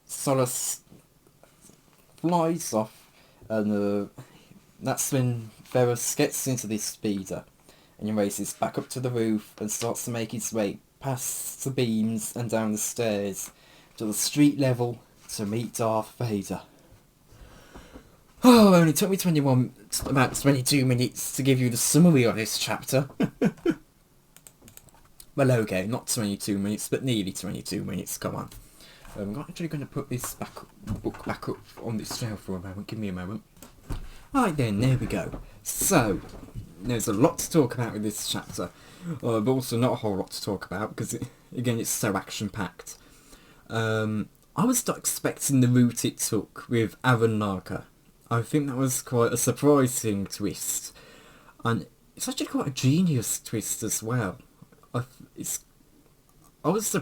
Solus flies off, and that's when Ferris gets into this speeder and he races back up to the roof and starts to make his way past the beams and down the stairs to the street level to meet Darth Vader. Oh, it only took me about 22 minutes to give you the summary of this chapter. Well, okay, not 22 minutes, but nearly 22 minutes, come on. I'm actually going to put this book back up on this shelf for a moment, give me a moment. Right then, there we go. So, there's a lot to talk about with this chapter, but also not a whole lot to talk about, because, again, it's so action-packed. I was not expecting the route it took with Aranaka. I think that was quite a surprising twist, and it's actually quite a genius twist as well. I was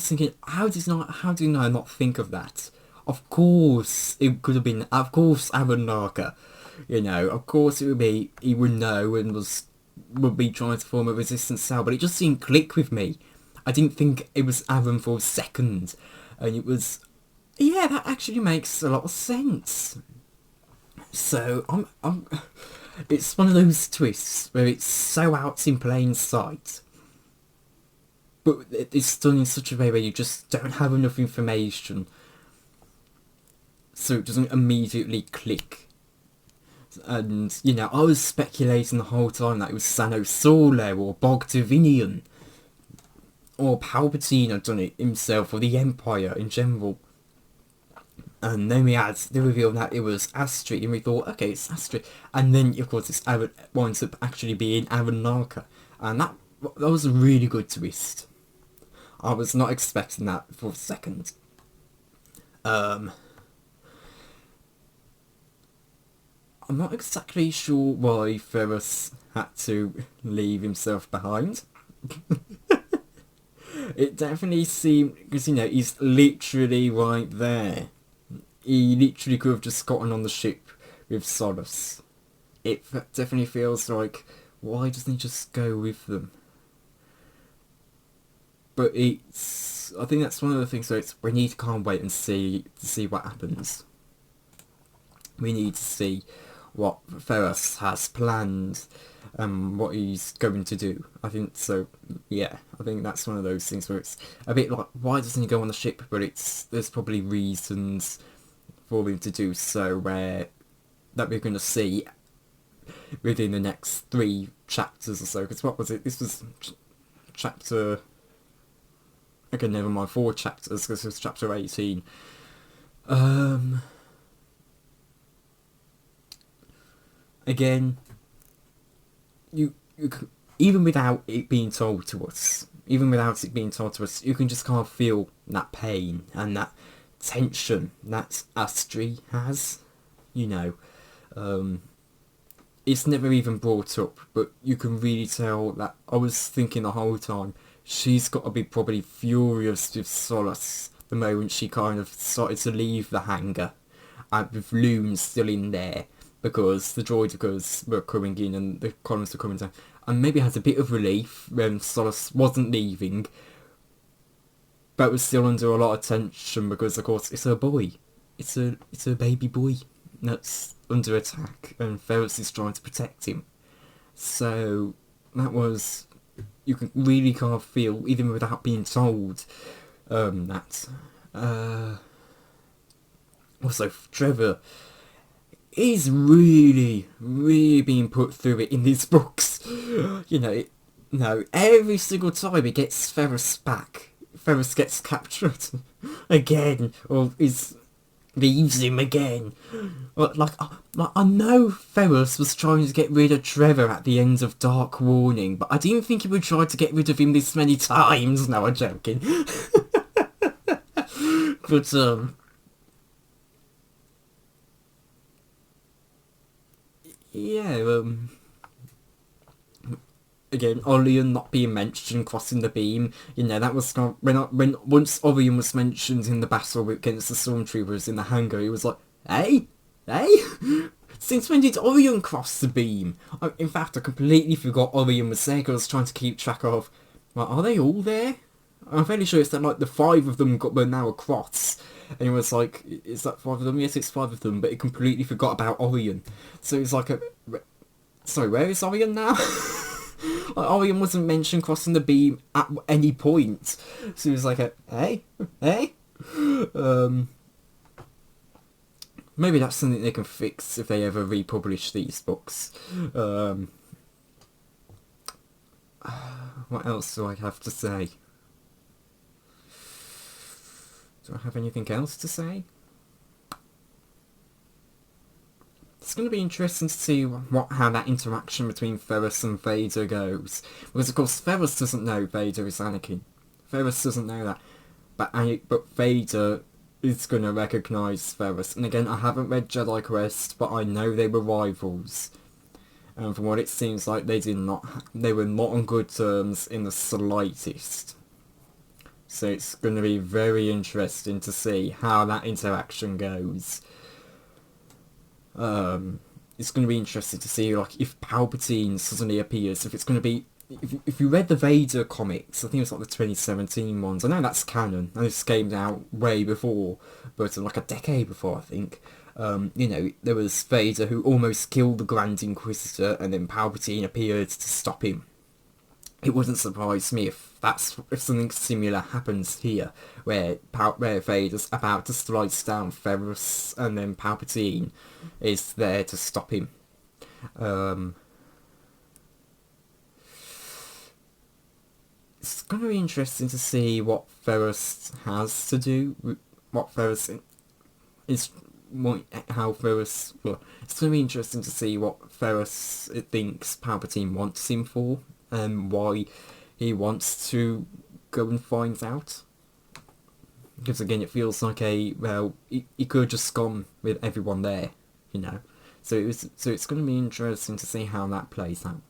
thinking, how did I not think of that? Of course, it could have been. Of course, Aranaka. You know, of course it would be. He would know and would be trying to form a resistance cell, but it just didn't click with me. I didn't think it was Aaron for a second, and it was. Yeah, that actually makes a lot of sense. So it's one of those twists where it's so out in plain sight, but it's done in such a way where you just don't have enough information, so it doesn't immediately click. And, you know, I was speculating the whole time that it was Sano Solo or Bog Davinian, or Palpatine had done it himself, or the Empire in general. And then we had the reveal that it was Astri, and we thought, okay, it's Astri. And then, of course, it winds up actually being Aranaka. And that was a really good twist. I was not expecting that for a second. I'm not exactly sure why Ferris had to leave himself behind. It definitely seemed, because, you know, he's literally right there. He literally could have just gotten on the ship with Solus. It definitely feels like, why doesn't he just go with them? But I think that's one of the things where we need to can't wait and see what happens. We need to see what Ferris has planned and what he's going to do. I think so. Yeah, I think that's one of those things where it's a bit like, why doesn't he go on the ship? But there's probably reasons for him to do so that we're going to see within the next 3 chapters or so. Because what was it? This was chapter Okay, never mind, 4 chapters, because it's chapter 18. Again, you even without it being told to us, you can just kind of feel that pain and that tension that Astrid has, you know. It's never even brought up, but you can really tell that I was thinking the whole time, she's got to be probably furious with Solace the moment she kind of started to leave the hangar, and with Loon still in there, because the droids were coming in and the colonists were coming down, and maybe had a bit of relief when Solace wasn't leaving, but was still under a lot of tension because, of course, it's her boy. It's a baby boy that's under attack, and Ferris is trying to protect him. So that was, you can really kind of feel, even without being told, that. Also, Trevor is really, really being put through it in these books. You know, no, every single time he gets Ferris back, Ferris gets captured again, or leaves him again. Like, I know Ferris was trying to get rid of Trevor at the end of Dark Warning, but I didn't think he would try to get rid of him this many times. No, I'm joking. But, yeah, again, Orion not being mentioned, crossing the beam, you know, that was kind of, when once Orion was mentioned in the battle against the Stormtroopers in the hangar, it was like, hey, since when did Orion cross the beam? In fact, I completely forgot Orion was there, because I was trying to keep track of, well, are they all there? I'm fairly sure it's that, like, the 5 of them were now across, and it was like, is that 5 of them? Yes, it's 5 of them, but it completely forgot about Orion. So it's like sorry, where is Orion now? Like, Orion wasn't mentioned crossing the beam at any point. So it was like hey? Maybe that's something they can fix if they ever republish these books. What else do I have to say? Do I have anything else to say? It's going to be interesting to see how that interaction between Ferris and Vader goes. Because, of course, Ferris doesn't know Vader is Anakin. Ferris doesn't know that. But Vader is going to recognise Ferris. And again, I haven't read Jedi Quest, but I know they were rivals. And from what it seems like, they were not on good terms in the slightest. So it's going to be very interesting to see how that interaction goes. It's going to be interesting to see, like, if Palpatine suddenly appears, if it's going to be, if you read the Vader comics, I think it was like the 2017 ones, I know that's canon, and this came out way before, but like a decade before, I think. You know, there was Vader who almost killed the Grand Inquisitor, and then Palpatine appeared to stop him. It wouldn't surprise me if something similar happens here, where Vader's about to slice down Ferris, and then Palpatine is there to stop him. It's going to be interesting to see what Ferris has to do, what Ferris is, how Ferris. Well, it's going to be interesting to see what Ferris thinks Palpatine wants him for, and why he wants to go and find out. Because again, it feels like he could have just gone with everyone there, you know. So it's going to be interesting to see how that plays out.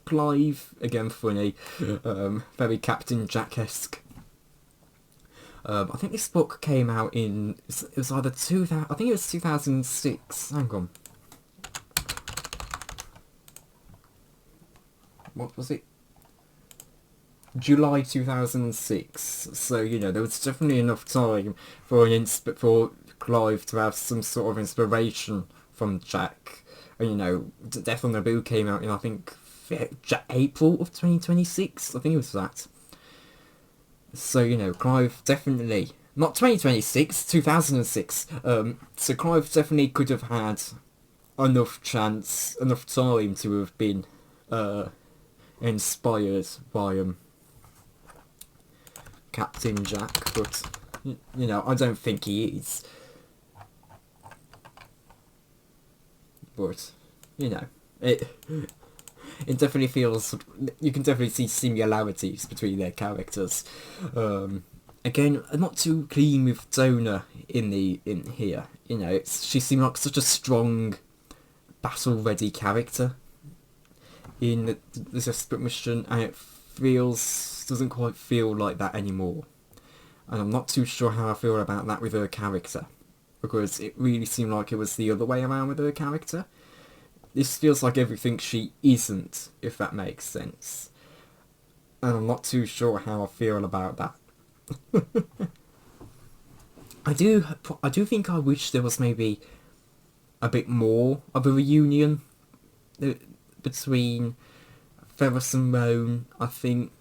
Clive, again funny, very Captain Jack-esque. I think this book came out in, it was either 2000, I think it was 2006. Hang on. What was it? July 2006. So, you know, there was definitely enough time for Clive to have some sort of inspiration from Jack. And, you know, Death on Naboo came out in, I think, April of 2026. I think it was that. So, you know, Clive definitely, not 2026, 2006. So Clive definitely could have had enough time to have been inspired by Captain Jack, but you know, I don't think he is. But you know, it definitely feels, you can definitely see similarities between their characters. Again, I'm not too keen with Dona in here. You know, she seemed like such a strong, battle-ready character in the Desperate Mission, and it doesn't quite feel like that anymore. And I'm not too sure how I feel about that with her character, because it really seemed like it was the other way around with her character. This feels like everything she isn't, if that makes sense. And I'm not too sure how I feel about that. I do think I wish there was maybe a bit more of a reunion between Ferris and Roan. I think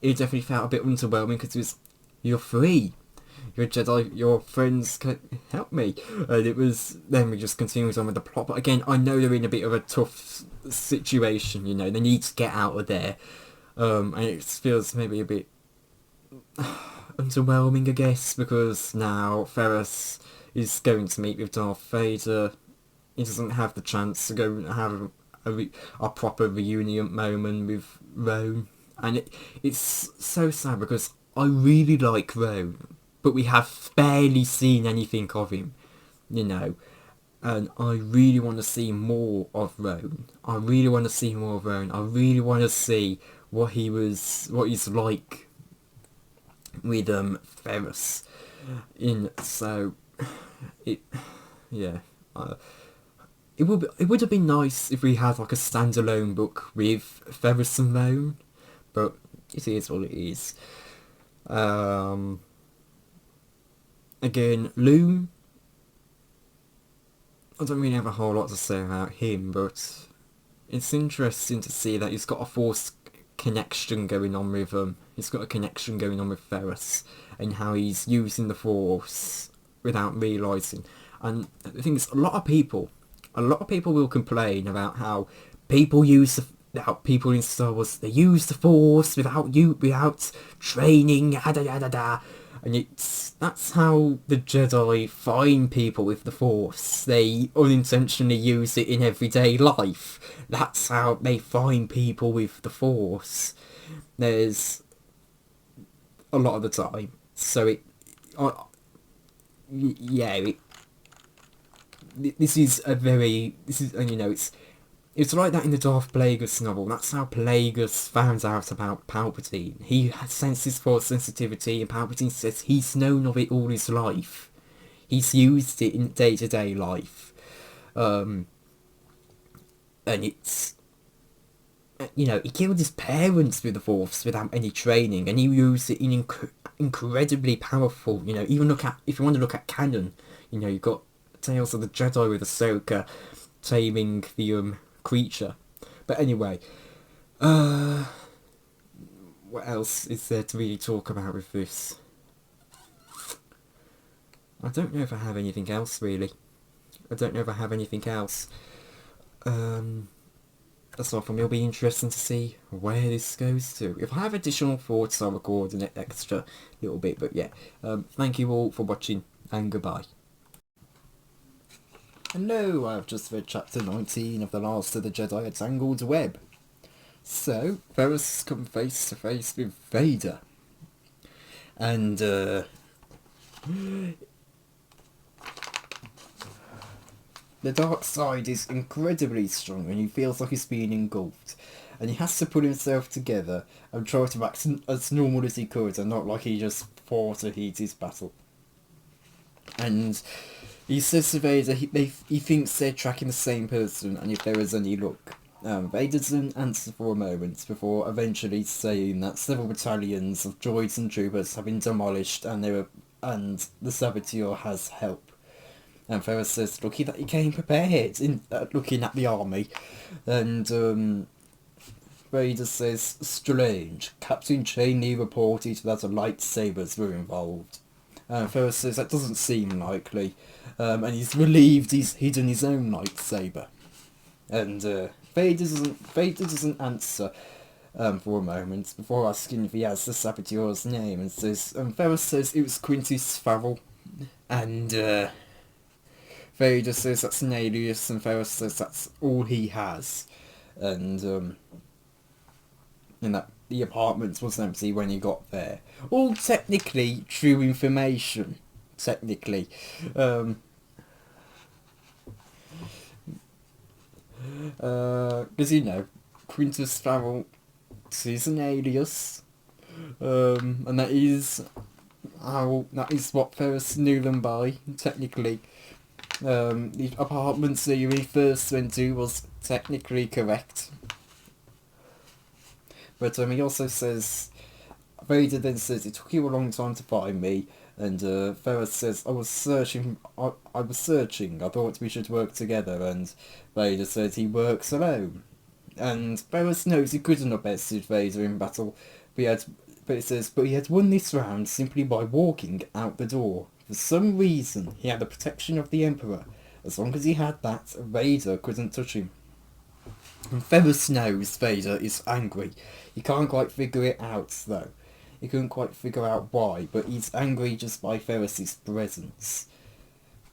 it definitely felt a bit underwhelming because it was, you're free, you're a Jedi, your friends can help me, and it was, then we just continued on with the plot. But again, I know they're in a bit of a tough situation, you know, they need to get out of there, and it feels maybe a bit underwhelming, I guess, because now Ferris is going to meet with Darth Vader. He doesn't have the chance to go and have a proper reunion moment with Roan, and it's so sad because I really like Roan, but we have barely seen anything of him, you know, and I really want to see more of Roan. I really want to see what he's like with Ferris. It would have been nice if we had like a standalone book with Ferris and Roan, but it is what it is. Again, Loon, I don't really have a whole lot to say about him, but it's interesting to see that he's got a Force connection going on with he's got a connection going on with Ferris, and how he's using the Force without realising. And the thing is, a lot of people will complain about how people in Star Wars, they use the Force without training, yada yada da. And that's how the Jedi find people with the Force. They unintentionally use it in everyday life. That's how they find people with the Force. There's a lot of the time. So it's like that in the Darth Plagueis novel. That's how Plagueis found out about Palpatine. He senses Force sensitivity, and Palpatine says he's known of it all his life. He's used it in day-to-day life. And it's, you know, he killed his parents with the Force without any training, and he used it in incredibly powerful, you know, even if you want to look at canon, you know, you've got Tales of the Jedi with Ahsoka taming the creature. But anyway, what else is there to really talk about with this? I don't know if I have anything else, really. That's all from me. It'll be interesting to see where this goes to. If I have additional thoughts, I'll record an extra little bit. But yeah, thank you all for watching, and goodbye. Hello, I've just read chapter 19 of The Last of the Jedi, A Tangled Web. So, Ferris come face to face with Vader. And, the dark side is incredibly strong, and he feels like he's being engulfed. And he has to put himself together and try to act as normal as he could, and not like he just fought a heated battle. And he says to Vader he thinks they're tracking the same person, and if there is any luck. Vader doesn't answer for a moment before eventually saying that several battalions of droids and troopers have been demolished, and the saboteur has help. And Ferris says, lucky that he came prepared, looking at the army. And Vader says, strange, Captain Cheney reported that the lightsabers were involved. Ferris says that doesn't seem likely, and he's relieved he's hidden his own lightsaber. And Vader doesn't answer, for a moment before asking if he has the saboteur's name, and says, Ferris says it was Quintus Farrell, and Vader says that's an alias, and Ferris says that's all he has, and that the apartment was empty when he got there. All technically true information, technically. Because, you know, Quintus Farrell is an alias, and that is what Ferris knew them by, technically. The apartments that he first went to was technically correct. But he also says, Vader then says, it took you a long time to find me, and Ferris says, I was searching, I thought we should work together, and Vader says he works alone. And Ferris knows he couldn't have bested Vader in battle, but he had won this round simply by walking out the door. For some reason, he had the protection of the Emperor. As long as he had that, Vader couldn't touch him. And Ferris knows Vader is angry. He can't quite figure it out, though. He couldn't quite figure out why, but he's angry just by Ferris's presence.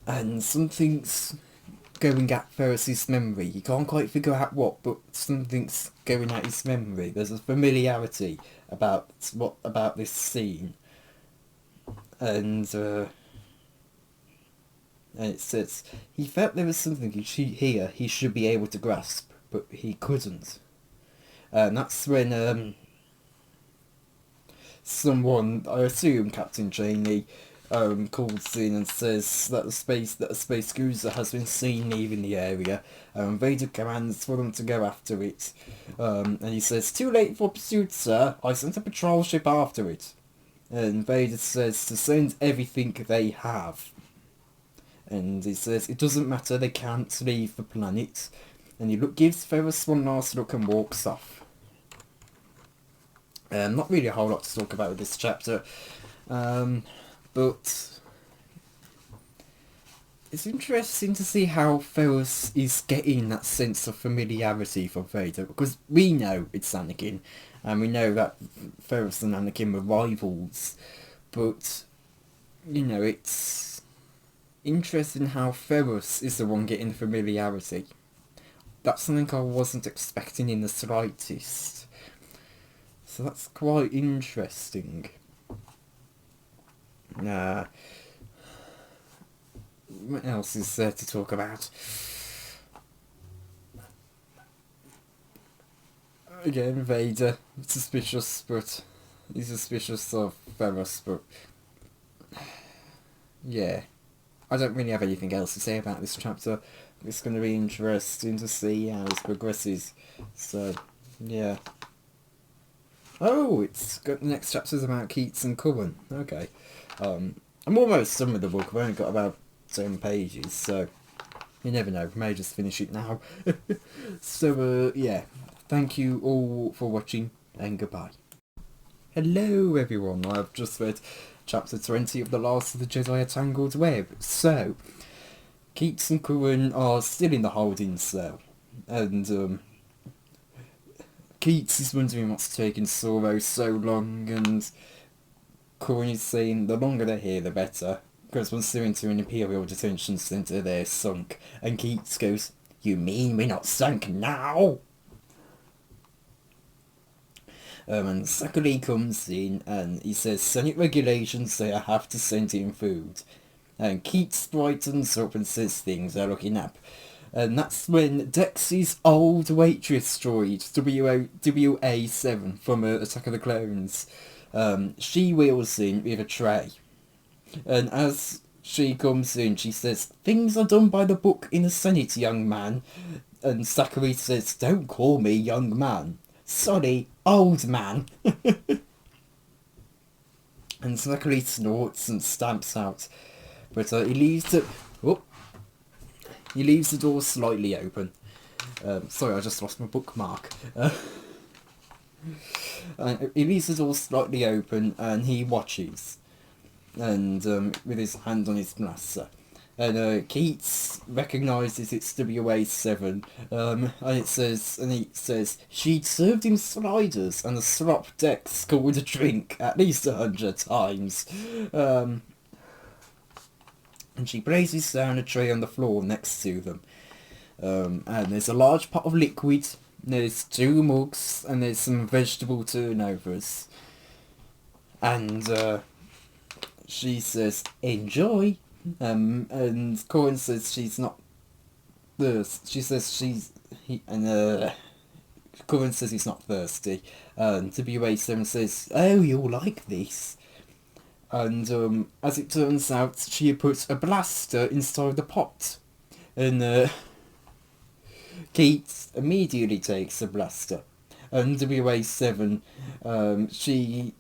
And something's going at Ferris's memory. He can't quite figure out what, but something's going at his memory. There's a familiarity about this scene. And it says, he felt there was something he should be able to grasp, but he couldn't. And that's when someone, I assume Captain Janey, calls in and says that a space cruiser has been seen leaving the area. Vader commands for them to go after it. And he says, too late for pursuit, sir. I sent a patrol ship after it. And Vader says to send everything they have. And he says, it doesn't matter, they can't leave the planet. And he gives Ferris one last look and walks off. Not really a whole lot to talk about with this chapter. But it's interesting to see how Ferris is getting that sense of familiarity from Vader. Because we know it's Anakin. And we know that Ferris and Anakin were rivals. But, you know, it's interesting how Ferris is the one getting the familiarity. That's something I wasn't expecting in the slightest. So that's quite interesting. What else is there to talk about? Again, Vader, suspicious, but he's suspicious of Ferris, but yeah. I don't really have anything else to say about this chapter. It's going to be interesting to see how it progresses. So, yeah. Oh, it's got the next chapter's about Keats and Cullen. Okay. I'm almost done with the book. I've only got about 10 pages, so you never know. May just finish it now. So, yeah. Thank you all for watching, and goodbye. Hello, everyone. I've just read Chapter 20 of The Last of the Jedi, A Tangled Web. So, Keats and Cullen are still in the holding cell, and Keats is wondering what's taking Sorrow so long, and Cullen is saying the longer they're here the better, because once they're into an Imperial detention centre they're sunk, and Keats goes, you mean we're not sunk now? And Zachary comes in and he says, Senate regulations say I have to send in food. And Keats brightens up and says things are looking up. And that's when Dexy's old waitress droid, WA7 from Attack of the Clones, she wheels in with a tray. And as she comes in, she says, things are done by the book in the Senate, young man. And Zachary says, don't call me young man. Sorry, old man. And Zachary snorts and stamps out. But he leaves the door slightly open. Sorry, I just lost my bookmark. He leaves the door slightly open and he watches. And with his hand on his blaster. And Keats recognises it's WA7, and he says, she'd served him sliders and the slop deck scored a drink at least 100 times. And she places down a tray on the floor next to them. And there's a large pot of liquid, there's 2 mugs, and there's some vegetable turnovers. And she says, enjoy. And Corin says she's not thirsty. She says Corin says he's not thirsty. And WA7 says, oh, you'll like this. And as it turns out, she puts a blaster inside the pot. And Keats immediately takes the blaster. And WA7, she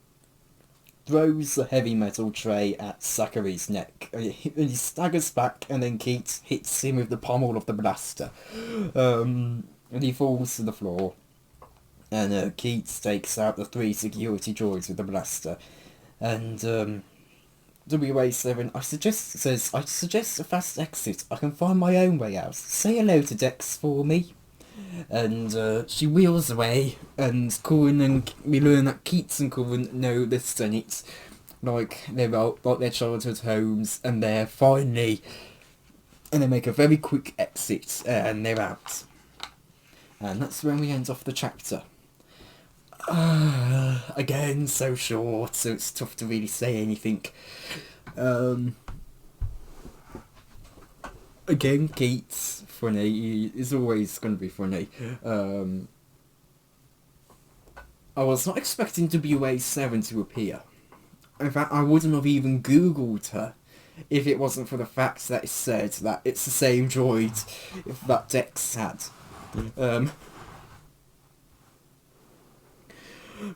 throws the heavy metal tray at Zachary's neck. And he staggers back, and then Keats hits him with the pommel of the blaster. And he falls to the floor. And Keats takes out the 3 security droids with the blaster. And WA7 I suggest a fast exit. I can find my own way out. Say hello to Dex for me. And she wheels away, and Corin and we learn that Keats and Corin know the Senate, like they're like their childhood homes, and they make a very quick exit, and they're out. And that's when we end off the chapter. Again, so short, so it's tough to really say anything. Again, Keats, funny. He is always going to be funny. I was not expecting WA7 to appear. In fact, I wouldn't have even Googled her if it wasn't for the fact that it said that it's the same droid that Dex had.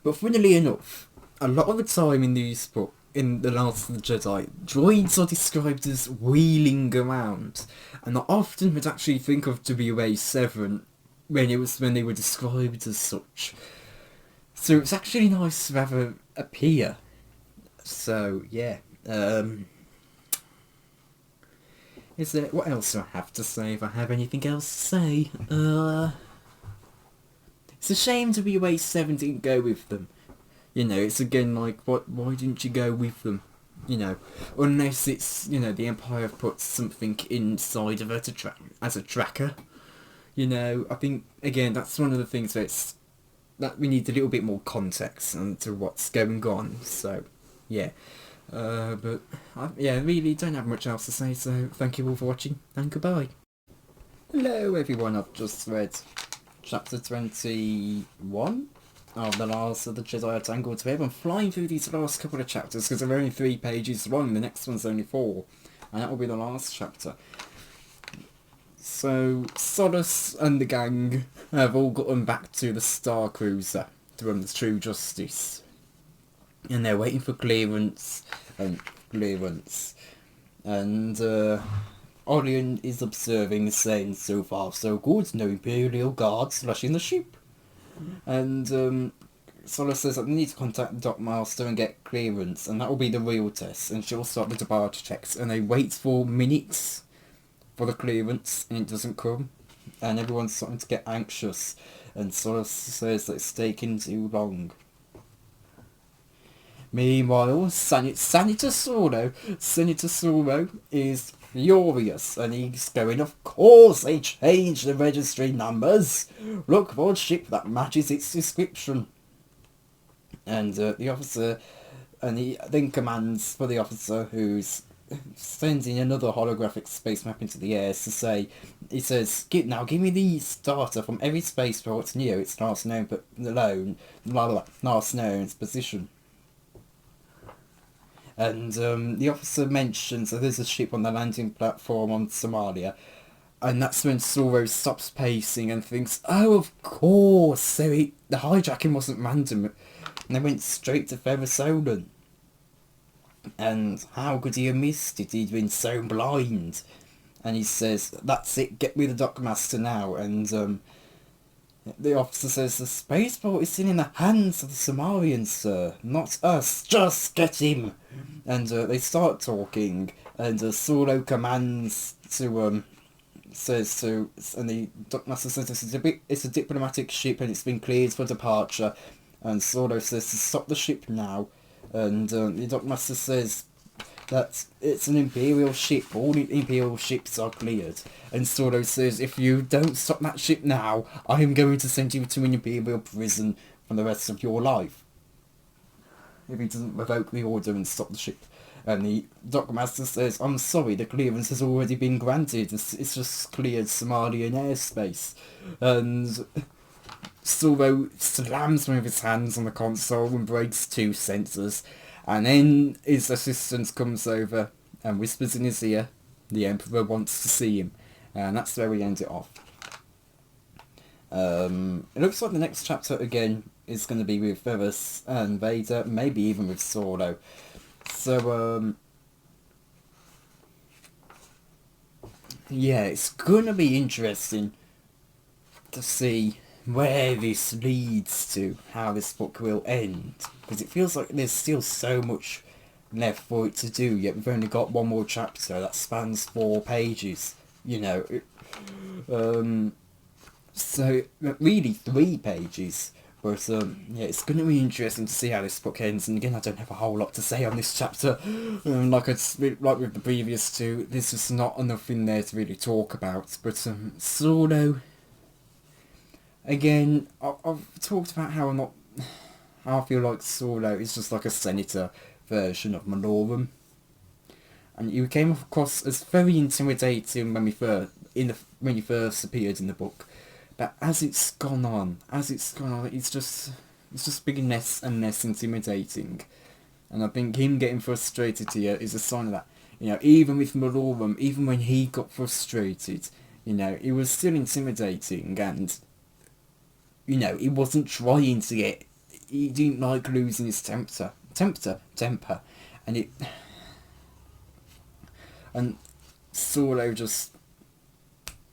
But funnily enough, a lot of the time in these books, in The Last of the Jedi, droids are described as wheeling around, and I often would actually think of WA7 when they were described as such. So it's actually nice to have her appear. So yeah, is there, what else do I have to say, if I have anything else to say? It's a shame WA7 didn't go with them. You know, it's again like, why didn't you go with them? You know, unless it's, you know, the Empire have put something inside of her to as a tracker. You know, I think, again, that's one of the things that we need a little bit more context into what's going on. So, yeah. But, I really don't have much else to say, so thank you all for watching, and goodbye. Hello everyone, I've just read chapter 21 of The Last of the Jedi Tangled. I'm flying through these last couple of chapters because they're only 3 pages long, the next one's only 4, and that will be the last chapter. So, Solace and the gang have all gotten back to the Star Cruiser to run the True Justice. And they're waiting for clearance. And Orion is observing, saying, so far so good, no Imperial guards rushing the ship. And Solace says that they need to contact Doc Master and get clearance, and that will be the real test, and she'll start the departure checks. And they wait for minutes for the clearance, and it doesn't come, and everyone's starting to get anxious, and Solace says that it's taking too long. Meanwhile, Senator Solo is furious, and he's going, of course they changed the registry numbers. Look for a ship that matches its description. And the officer, and he then commands for the officer who's sending another holographic space map into the air to say, he says, now give me the starter from every spaceport near its last known position. And the officer mentions that there's a ship on the landing platform on Somalia, and that's when Sorrow stops pacing and thinks, oh, of course, so the hijacking wasn't random, and they went straight to Ferrosolan. And how could he have missed it? He'd been so blind. And he says, that's it, get me the Dockmaster now. And the officer says, the spaceport is still in the hands of the Somalians, sir, not us, just get him. And they start talking, and Solo commands to says to, and the Dockmaster says it's a diplomatic ship and it's been cleared for departure, and Solo says to stop the ship now, and the Dockmaster says that it's an Imperial ship, all Imperial ships are cleared, and Solo says if you don't stop that ship now, I am going to send you to an Imperial prison for the rest of your life. If he doesn't revoke the order and stop the ship. And the Dockmaster says, I'm sorry, the clearance has already been granted. It's just cleared Somalian airspace. And Solo slams one of his hands on the console and breaks 2 sensors. And then his assistant comes over and whispers in his ear, the Emperor wants to see him. And that's where we end it off. It looks like the next chapter again is going to be with Ferris and Vader, maybe even with Solo. So, yeah, it's gonna be interesting to see where this leads to, how this book will end, because it feels like there's still so much left for it to do, yet we've only got one more chapter that spans 4 pages, you know. So, really 3 pages. But yeah, it's going to be interesting to see how this book ends. And again, I don't have a whole lot to say on this chapter. Like with the previous 2, there's just not enough in there to really talk about. But Solo, again, I've talked about how I feel like Solo is just like a senator version of Malorum. And you came across as very intimidating when you first appeared in the book. But as it's gone on, it's just becoming less and less intimidating. And I think him getting frustrated here is a sign of that. You know, even with Malorum, even when he got frustrated, you know, it was still intimidating, and, you know, he wasn't trying to get, he didn't like losing his temper. And Solo just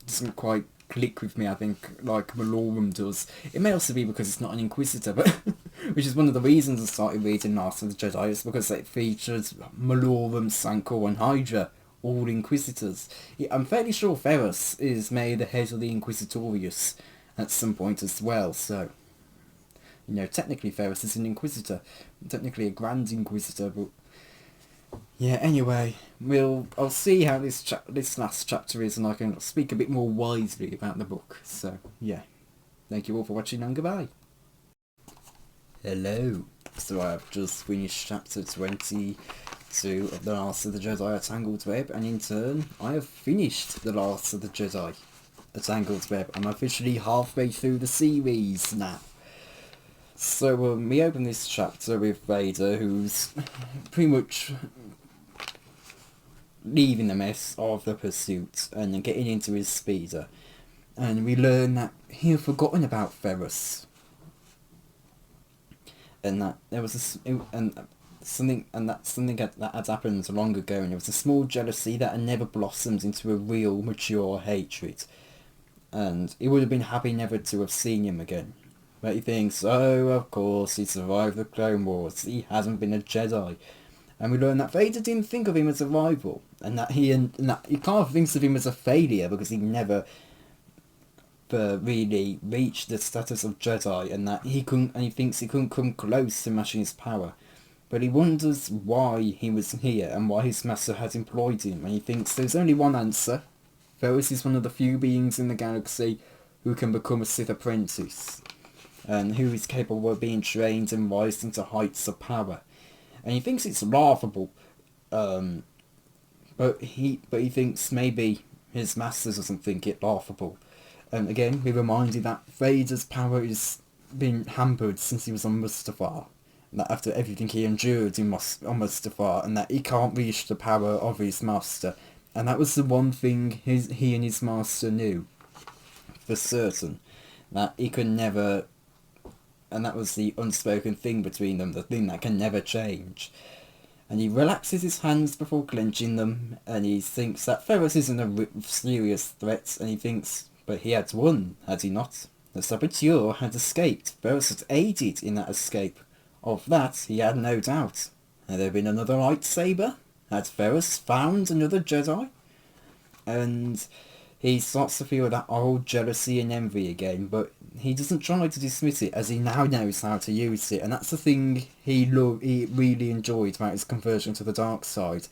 doesn't quite click with me, I think, like Malorum does. It may also be because it's not an Inquisitor, but which is one of the reasons I started reading Last of the Jedi, is because it featured Malorum, Sankor and Hydra, all Inquisitors. Yeah, I'm fairly sure Ferris is made the head of the Inquisitorius at some point as well, so, you know, technically Ferris is an Inquisitor, technically a Grand Inquisitor, but yeah, anyway, I'll see how this last chapter is, and I can speak a bit more wisely about the book. So, yeah. Thank you all for watching, and goodbye. Hello. So I've just finished chapter 22 of The Last of the Jedi, A Tangled Web, and in turn, I have finished The Last of the Jedi, A Tangled Web. I'm officially halfway through the series now. So we open this chapter with Vader, who's pretty much leaving the mess of the pursuit and getting into his speeder, and we learn that he had forgotten about Ferris, and that there was something that had happened long ago, and it was a small jealousy that had never blossomed into a real mature hatred, and he would have been happy never to have seen him again. But he thinks, oh, of course, he survived the Clone Wars, he hasn't been a Jedi. And we learn that Vader didn't think of him as a rival, and that he kind of thinks of him as a failure because he never really reached the status of Jedi, and that he thinks he couldn't come close to matching his power. But he wonders why he was here and why his master had employed him, and he thinks there's only one answer. Ferris is one of the few beings in the galaxy who can become a Sith apprentice, and who is capable of being trained and rising to heights of power. And he thinks it's laughable, but he thinks maybe his master doesn't think it laughable. And again, we're reminded that Vader's power has been hampered since he was on Mustafar, and that after everything he endured on Mustafar, and that he can't reach the power of his master. And that was the one thing he and his master knew for certain, that he could never. And that was the unspoken thing between them, the thing that can never change. And he relaxes his hands before clenching them, and he thinks that Ferris isn't a serious threat, and he thinks, but he had won, had he not? The saboteur had escaped. Ferris had aided in that escape. Of that, he had no doubt. Had there been another lightsaber? Had Ferris found another Jedi? And he starts to feel that old jealousy and envy again, but he doesn't try to dismiss it as he now knows how to use it, and that's the thing he really enjoyed about his conversion to the dark side.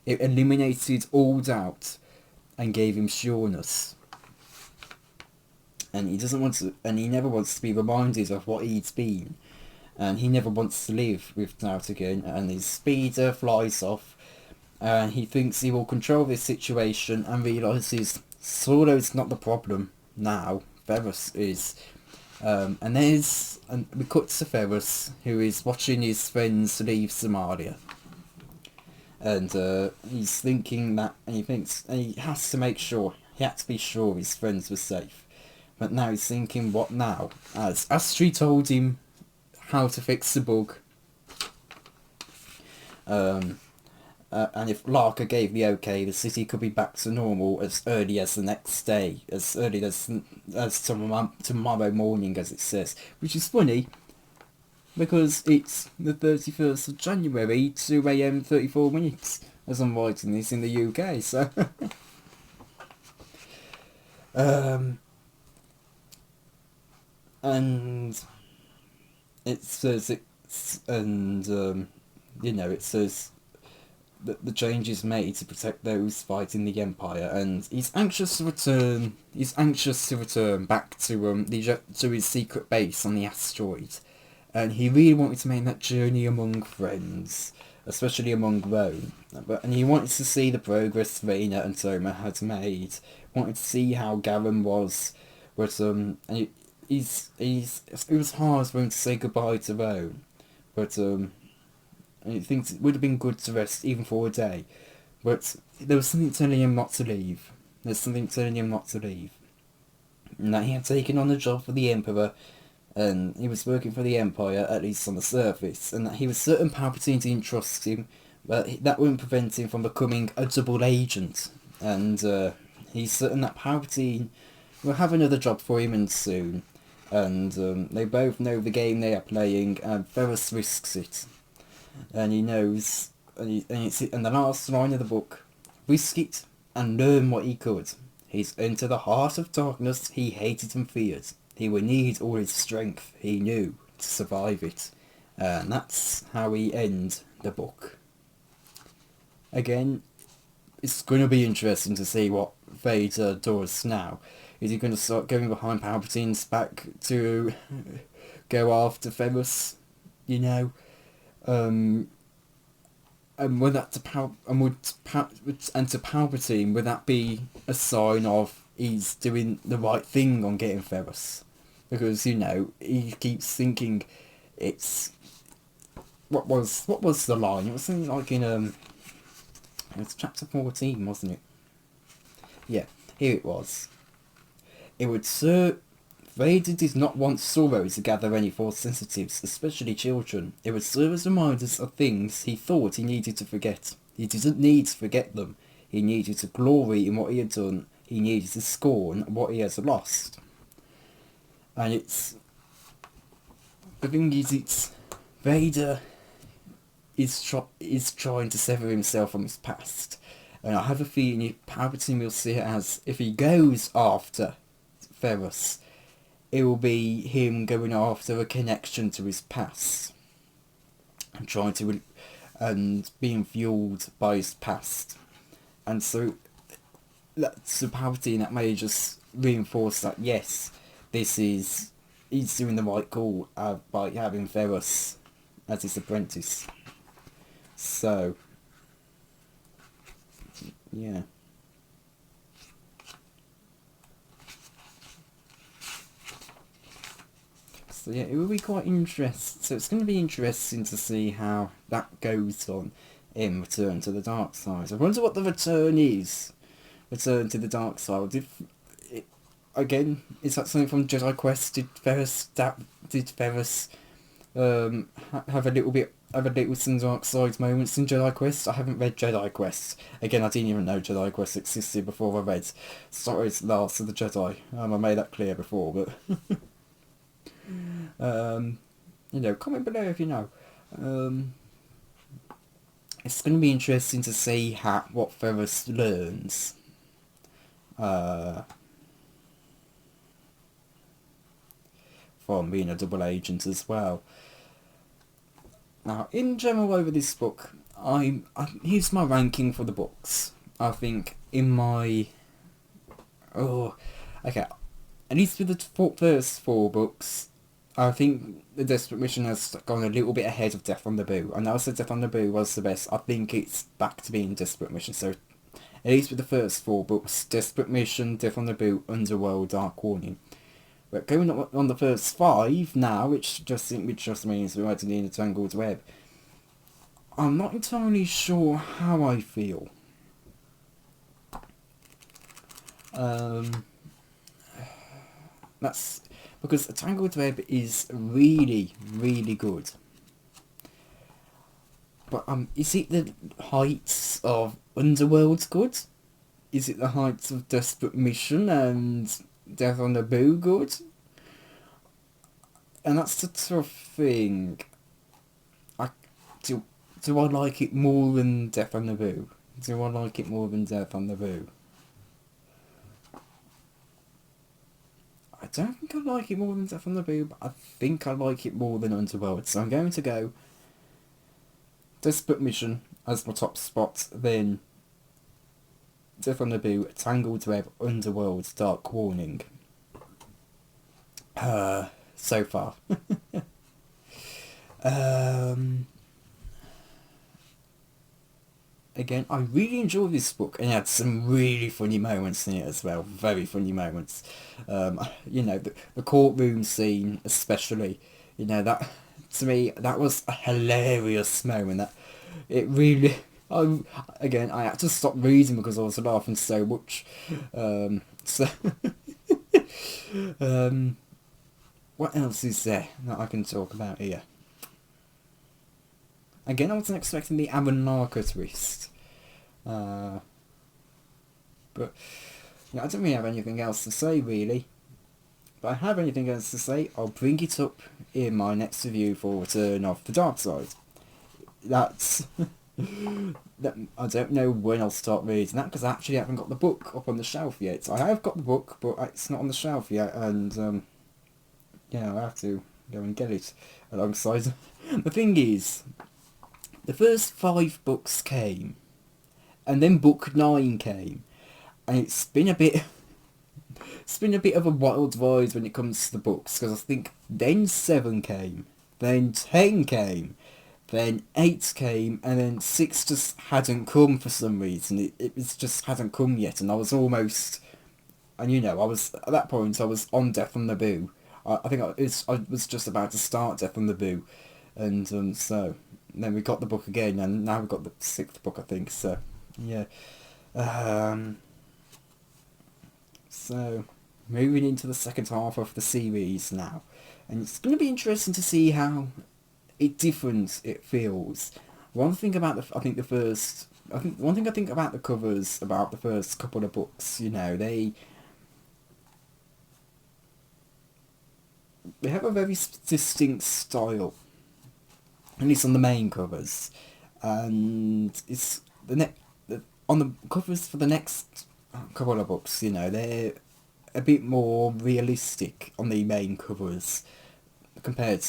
It eliminated all doubt and gave him sureness. And he doesn't want to, and he never wants to be reminded of what he's been, and he never wants to live with doubt again. And his speeder flies off, and he thinks he will control this situation, and realizes Solo's not the problem now. Ferrus is. And we cut to Ferrus, who is watching his friends leave Somalia. And he's thinking that, and he has to make sure, he had to be sure his friends were safe. But now he's thinking, what now? As Astri told him how to fix the bug, and if Larka gave the okay, the city could be back to normal as early as the next day, as early as tomorrow morning, as it says. Which is funny, because it's the 31st of January, 2 AM 34 minutes, as I'm writing this in the UK, so... and it says it says that the change is made to protect those fighting the Empire, and he's anxious to return back to his secret base on the asteroid. And he really wanted to make that journey among friends, especially among Rome. And he wanted to see the progress Rhaena and Soma had made. Wanted to see how Garen was, but and it was hard for him to say goodbye to Rome. But he thinks it would have been good to rest even for a day. But there was something telling him not to leave. And that he had taken on a job for the Emperor, and he was working for the Empire, at least on the surface, and that he was certain Palpatine didn't trust him, but that wouldn't prevent him from becoming a double agent. And he's certain that Palpatine will have another job for him and soon. And they both know the game they are playing, and Ferrus risks it. And he knows, and the last line of the book, risk it and learn what he could. He's entered the heart of darkness he hated and feared. He would need all his strength he knew to survive it. And that's how we end the book. Again, it's going to be interesting to see what Vader does now. Is he going to start going behind Palpatine's back to go after Ferrus? And would that to Palpatine, would that be a sign of he's doing the right thing on getting Ferrus? Because he keeps thinking it's what was the line? It was something like in it was chapter 14, wasn't it? Yeah, here it was. It would serve. Vader did not want Sorrow to gather any Force sensitives, especially children. It would serve as reminders of things he thought he needed to forget. He didn't need to forget them. He needed to glory in what he had done. He needed to scorn what he has lost. And the thing is, it's Vader is trying to sever himself from his past. And I have a feeling Palpatine will see it as, if he goes after Ferrus, it will be him going after a connection to his past and and being fueled by his past. And so Palpatine, that may just reinforce that, yes, he's doing the right call by having Ferrus as his apprentice. So, yeah. So yeah, it will be quite interesting. So it's going to be interesting to see how that goes on in Return to the Dark Side. I wonder what the return is. Return to the Dark Side. Again, is that something from Jedi Quest? Did Ferrus have a little some Dark Side moments in Jedi Quest? I haven't read Jedi Quest. Again, I didn't even know Jedi Quest existed before I read Star Wars Last of the Jedi. I made that clear before, but comment below if you know. It's going to be interesting to see what Ferrus learns. from being a double agent as well. Now, in general over this book, here's my ranking for the books. I think in my... Oh, okay. At least with the first 4 books, I think The Desperate Mission has gone a little bit ahead of Death on the Boo. And I said Death on the Boo was the best. I think it's back to being Desperate Mission. So, at least with the first 4 books, Desperate Mission, Death on the Boo, Underworld, Dark Warning. But going on the first 5 now, which just means we're adding in a Tangled Web, I'm not entirely sure how I feel. That's because Tangled Web is really, really good. But is it the heights of Underworld's good? Is it the heights of Desperate Mission and Death on the Boo good? And that's the tough thing. Do I like it more than Death on the Boo? Do I like it more than Death on the Boo? I don't think I like it more than Death on the Boo, but I think I like it more than Underworld. So I'm going to go Desperate Mission as my top spot, then Death on the Boo, Tangled Web, Underworld, Dark Warning. So far. Again, I really enjoyed this book, and it had some really funny moments in it as well. Very funny moments. You know, the courtroom scene especially. You know, that, to me, that was a hilarious moment. That it really... I had to stop reading because I was laughing so much. What else is there that I can talk about here? Again, I wasn't expecting the Aranaka twist. But I don't really have anything else to say, really. If I have anything else to say, I'll bring it up in my next review for Return of the Dark Side. That's... I don't know when I'll start reading that, because I actually haven't got the book up on the shelf yet. I have got the book, but it's not on the shelf yet, and yeah, I have to go and get it alongside. The thing is, the first 5 books came, and then book 9 came, and it's been a bit of a wild ride when it comes to the books, because I think then 7 came, then 10 came, then 8 came, and then 6 just hadn't come for some reason. It just hadn't come yet, and I was almost... And you know, at that point I was on Death on the Boo. I think I was just about to start Death on the Boo, and so then we got the book again, and now we've got the 6th book, I think. So yeah, so moving into the second half of the series now, and it's going to be interesting to see how different it feels. One thing about one thing I think about the covers about the first couple of books, you know, they have a very distinct style, at least on the main covers, and it's on the covers for the next couple of books, you know, they're a bit more realistic on the main covers compared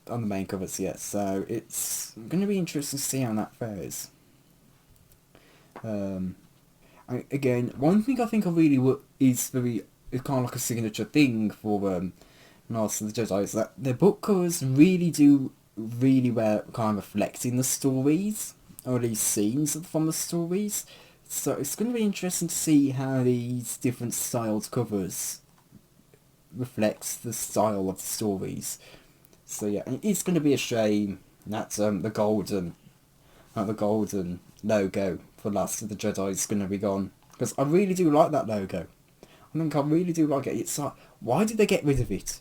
on the main covers, yes. So it's going to be interesting to see how that fares. Again, one thing I think I really is kind of like a signature thing for Last of the Jedi is that the book covers really do really well kind of reflecting the stories, or these scenes from the stories. So it's going to be interesting to see how these different styled covers reflects the style of the stories. So yeah, it's going to be a shame that the golden logo for Last of the Jedi is going to be gone, because I really do like that logo. I think I really do like it. It's like, why did they get rid of it?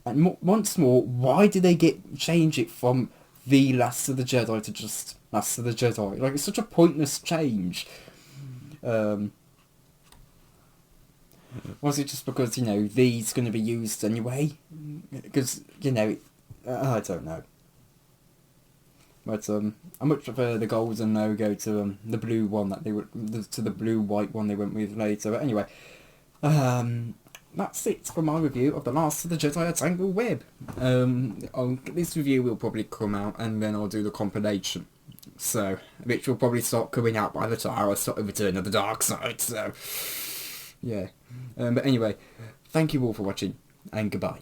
And once more, why did they change it from The Last of the Jedi to just Last of the Jedi? Like, it's such a pointless change. Was it just because, you know, V's going to be used anyway? Because, you know, I don't know. But I much prefer the golden logo to the blue one that they to the blue white one they went with later. But anyway, that's it for my review of The Last of the Jedi: A Tangled Web. This review will probably come out, and then I'll do the compilation. So, which will probably start coming out by the time I start Return of the Dark Side. So, yeah. But anyway, thank you all for watching, and goodbye.